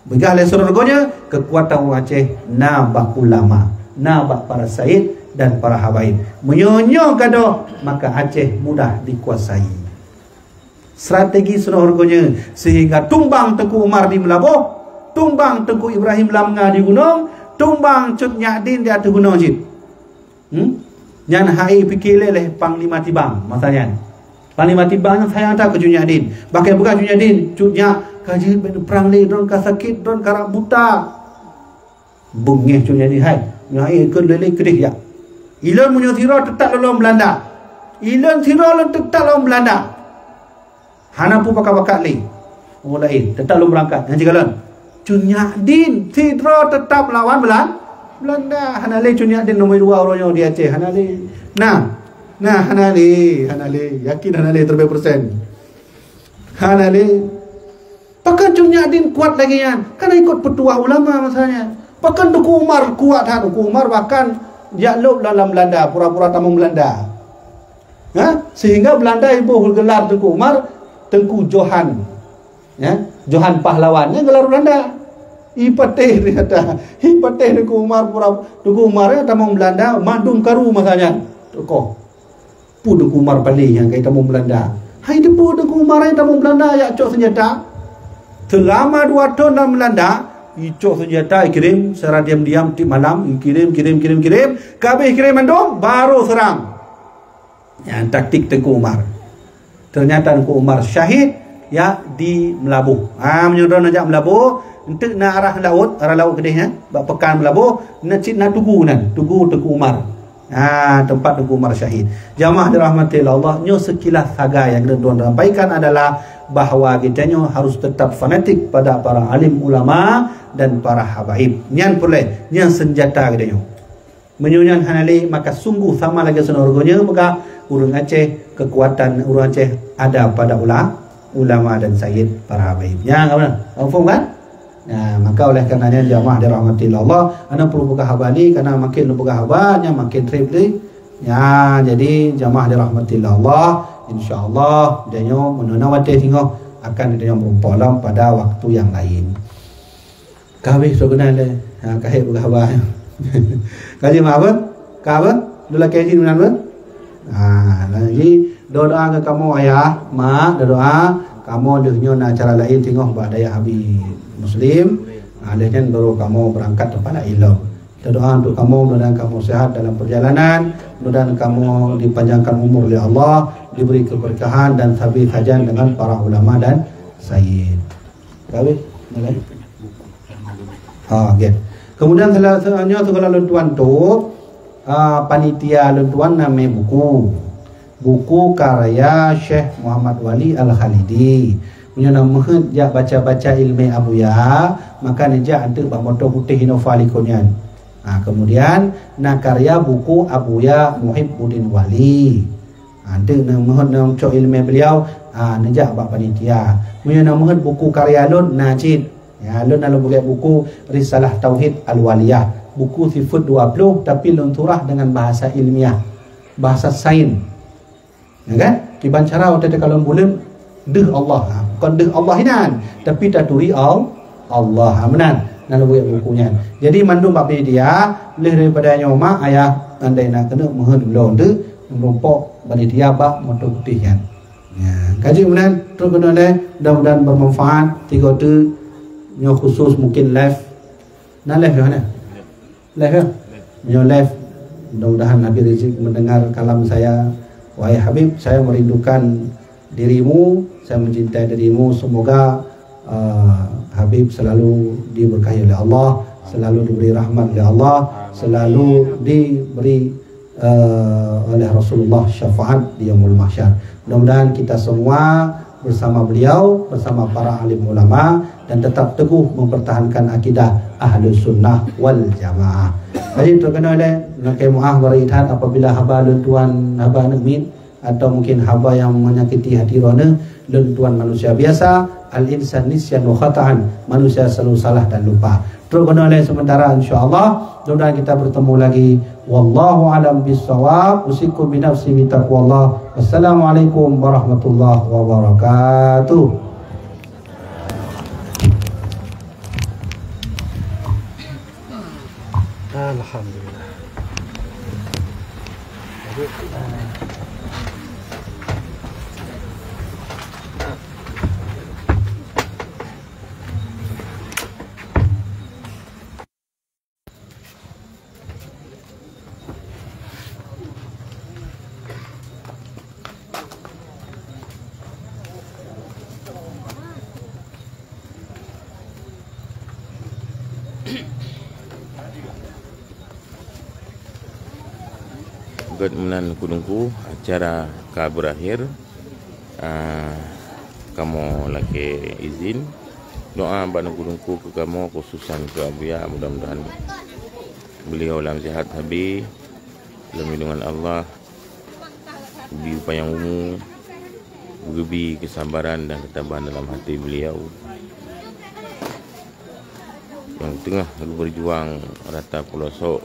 Begah oleh sunah harganya, kekuatan orang Aceh nabak ulama, nabak para said dan para habaib menyonyo kado, maka Aceh mudah dikuasai. Strategi sunah harganya sehingga tumbang Tengku Umar di Melabuh, tumbang Tengku Ibrahim Lamnga di gunung, tumbang Cun Nyadin di atas gunung Cid. Yang hai fikir leh Panglima Tibang masanya. Panglima Tibang yang saya hantar ke Cun Nyadin. Bahkan bukan Cun Nyadin, Cun Nyak kaji perang le don ka sakit don karak buta. Bungeh Cun Nyadin hai. Nyai ke lele kedih ya. Ilmu menyuthira tetap dalam Belanda. Ilan tira lan tetap lawan Belanda. Hana pun pakak-pakak li. Orang lain tetap lawan berangkat. Yang cikalan. Cunyadin tira tetap lawan Belanda. Hana li Cunyadin nombor 2 orangnya di Aceh. Hana li. Nah Hana li yakin Hana li terbaik persen. Hana li pakan Cunyadin kuat lagi kan. Karena ikut petua ulama masalahnya. Pakan Tuku Umar kuat. Tuku Umar bahkan jaklub dalam Belanda, pura-pura tamu Belanda. Sehingga Belanda ibu gelar Tengku Umar Tengku Johan. Johan pahlawannya gelar Belanda. Ipateh dia kata. Ipateh Tengku Umar Tengku Umar tamu Belanda, Madung Karu masanya. Tokoh. Pu Tengku Umar paling yang kayak tamu Belanda. Hai depu Tengku Umar yang tamu Belanda ya cok senjata. Selama 2 tahun dalam Belanda, icok senjata kirim secara diam-diam di malam kirim kabeh kirim mandom baru serang. Yang taktik Tengku Umar. Ternyata Tengku Umar syahid ya di Melabuh. Menyuruh najak Melabuh untuk na arah laut kedihnya bak pekan Melabuh na tugu Tengku Umar. Tempat Tengku Umar syahid. Jamaah dirahmati Allah, nyo sekilas saga yang tuan sampaikan adalah bahawa kita harus tetap fanatik pada para alim ulama dan para habaib. Nyan pulai, nyan senjata kita menyunyan hanali, maka sungguh sama lagi senorgonya maka urang Aceh, kekuatan urang Aceh ada pada ulama dan sayyid para habaib. Ya, kamu faham kan? Nah, maka oleh karenanya jamaah dirahmati Allah, anda perlu buka habani karena makin lu buka habannya makin trip deh. Ya, jadi jamaah dirahmati Allah, insyaallah dia menunawati tengok akan dia berumpulan pada waktu yang lain. Kawih sebenarnya le, kahit buka haban. Kaji apa? Kawa? Dula kaji mana ber? Lagi doa ke kamu ayah, mak, doa kamu dengan acara lain tengok badai habis Muslim. Alihnya baru kamu berangkat kepada ilmu. Doa untuk kamu, mudah-mudahan kamu sehat dalam perjalanan, mudah-mudahan kamu dipanjangkan umur oleh Allah, diberi keberkahan dan sabit hajan dengan para ulama dan sayyid. Kawih? Mulai? Okay. Kemudian selanjutnya segala lentuan tu panitia lentuan namanya buku karya Syekh Muhammad Wali Al-Khalidi. Punya nama jak baca-baca ilmu abuya, maka nija antuk bak motor putih inovalikonian. Kemudian karya buku Abuya Muhibbuddin Wali. Antuk nama cok ilmu beliau nija bak panitia. Punya nama buku karya lun Najid. Ya, lun lalu buka buku Risalah Tauhid Al-Waliyah, buku sifat 20 tapi lunturah dengan bahasa ilmiah, bahasa sains. Ya kan? Dibancara waktu kalau bulan deh Allah, bukan deh Allah hinan, tapi taturi Allah menan. Lalu buka bukunya. Jadi mandum bab dia lebih daripada nyoma ayah andai nak kena mohon belum tu merompok panitia bab motor putih kan. Ya, kaji menan terus kena mudah-mudahan bermanfaat. Tiga tu nyo khusus mungkin live live mana live live mudah-mudahan Nabi Rizik mendengar kalam saya. Wahai Habib, saya merindukan dirimu, saya mencintai dirimu, semoga Habib selalu diberkahi oleh Allah, selalu diberi rahmat oleh Allah, selalu diberi oleh Rasulullah syafaat di yaumul mahsyar. Mudah-mudahan kita semua bersama beliau, bersama para alim ulama, dan tetap teguh mempertahankan akidah Ahlus Sunnah wal Jamaah. Jadi terkena oleh Nakai Mu'ah beritahan apabila haba lentuan haba negmin atau mungkin haba yang menyakiti hati rona, lentuan manusia biasa, al-insan nisyan wa khata'an, manusia selalu salah dan lupa. Terkena oleh sementara insyaAllah, mudah-mudahan kita bertemu lagi. Wallahu alam bisawab. Usikum binafsi bitaqwallah. Wassalamualaikum warahmatullahi wabarakatuh. Alhamdulillah. Gad menan kudungku acara ka berakhir. Kamu laki izin doa banu kudungku ke kamu khususan ke Abuya, mudah-mudahan beliau dalam sihat habis dalam lindungan Allah, ubi upayang ungu, ubi kesabaran dan ketabahan dalam hati beliau yang tengah berjuang rata pelosok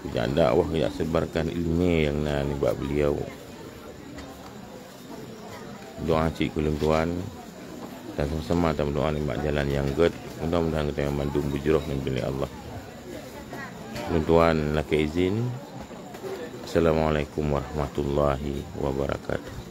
tidak dakwah, tidak sebarkan ilmu yang nibak beliau. Doa cik kulung tuan dan sama-sama kita berdoa nibak jalan yang good, mudah-mudahan kita yang mandu bujroh dan pilih Allah. Tuan laki izin. Assalamualaikum warahmatullahi wabarakatuh.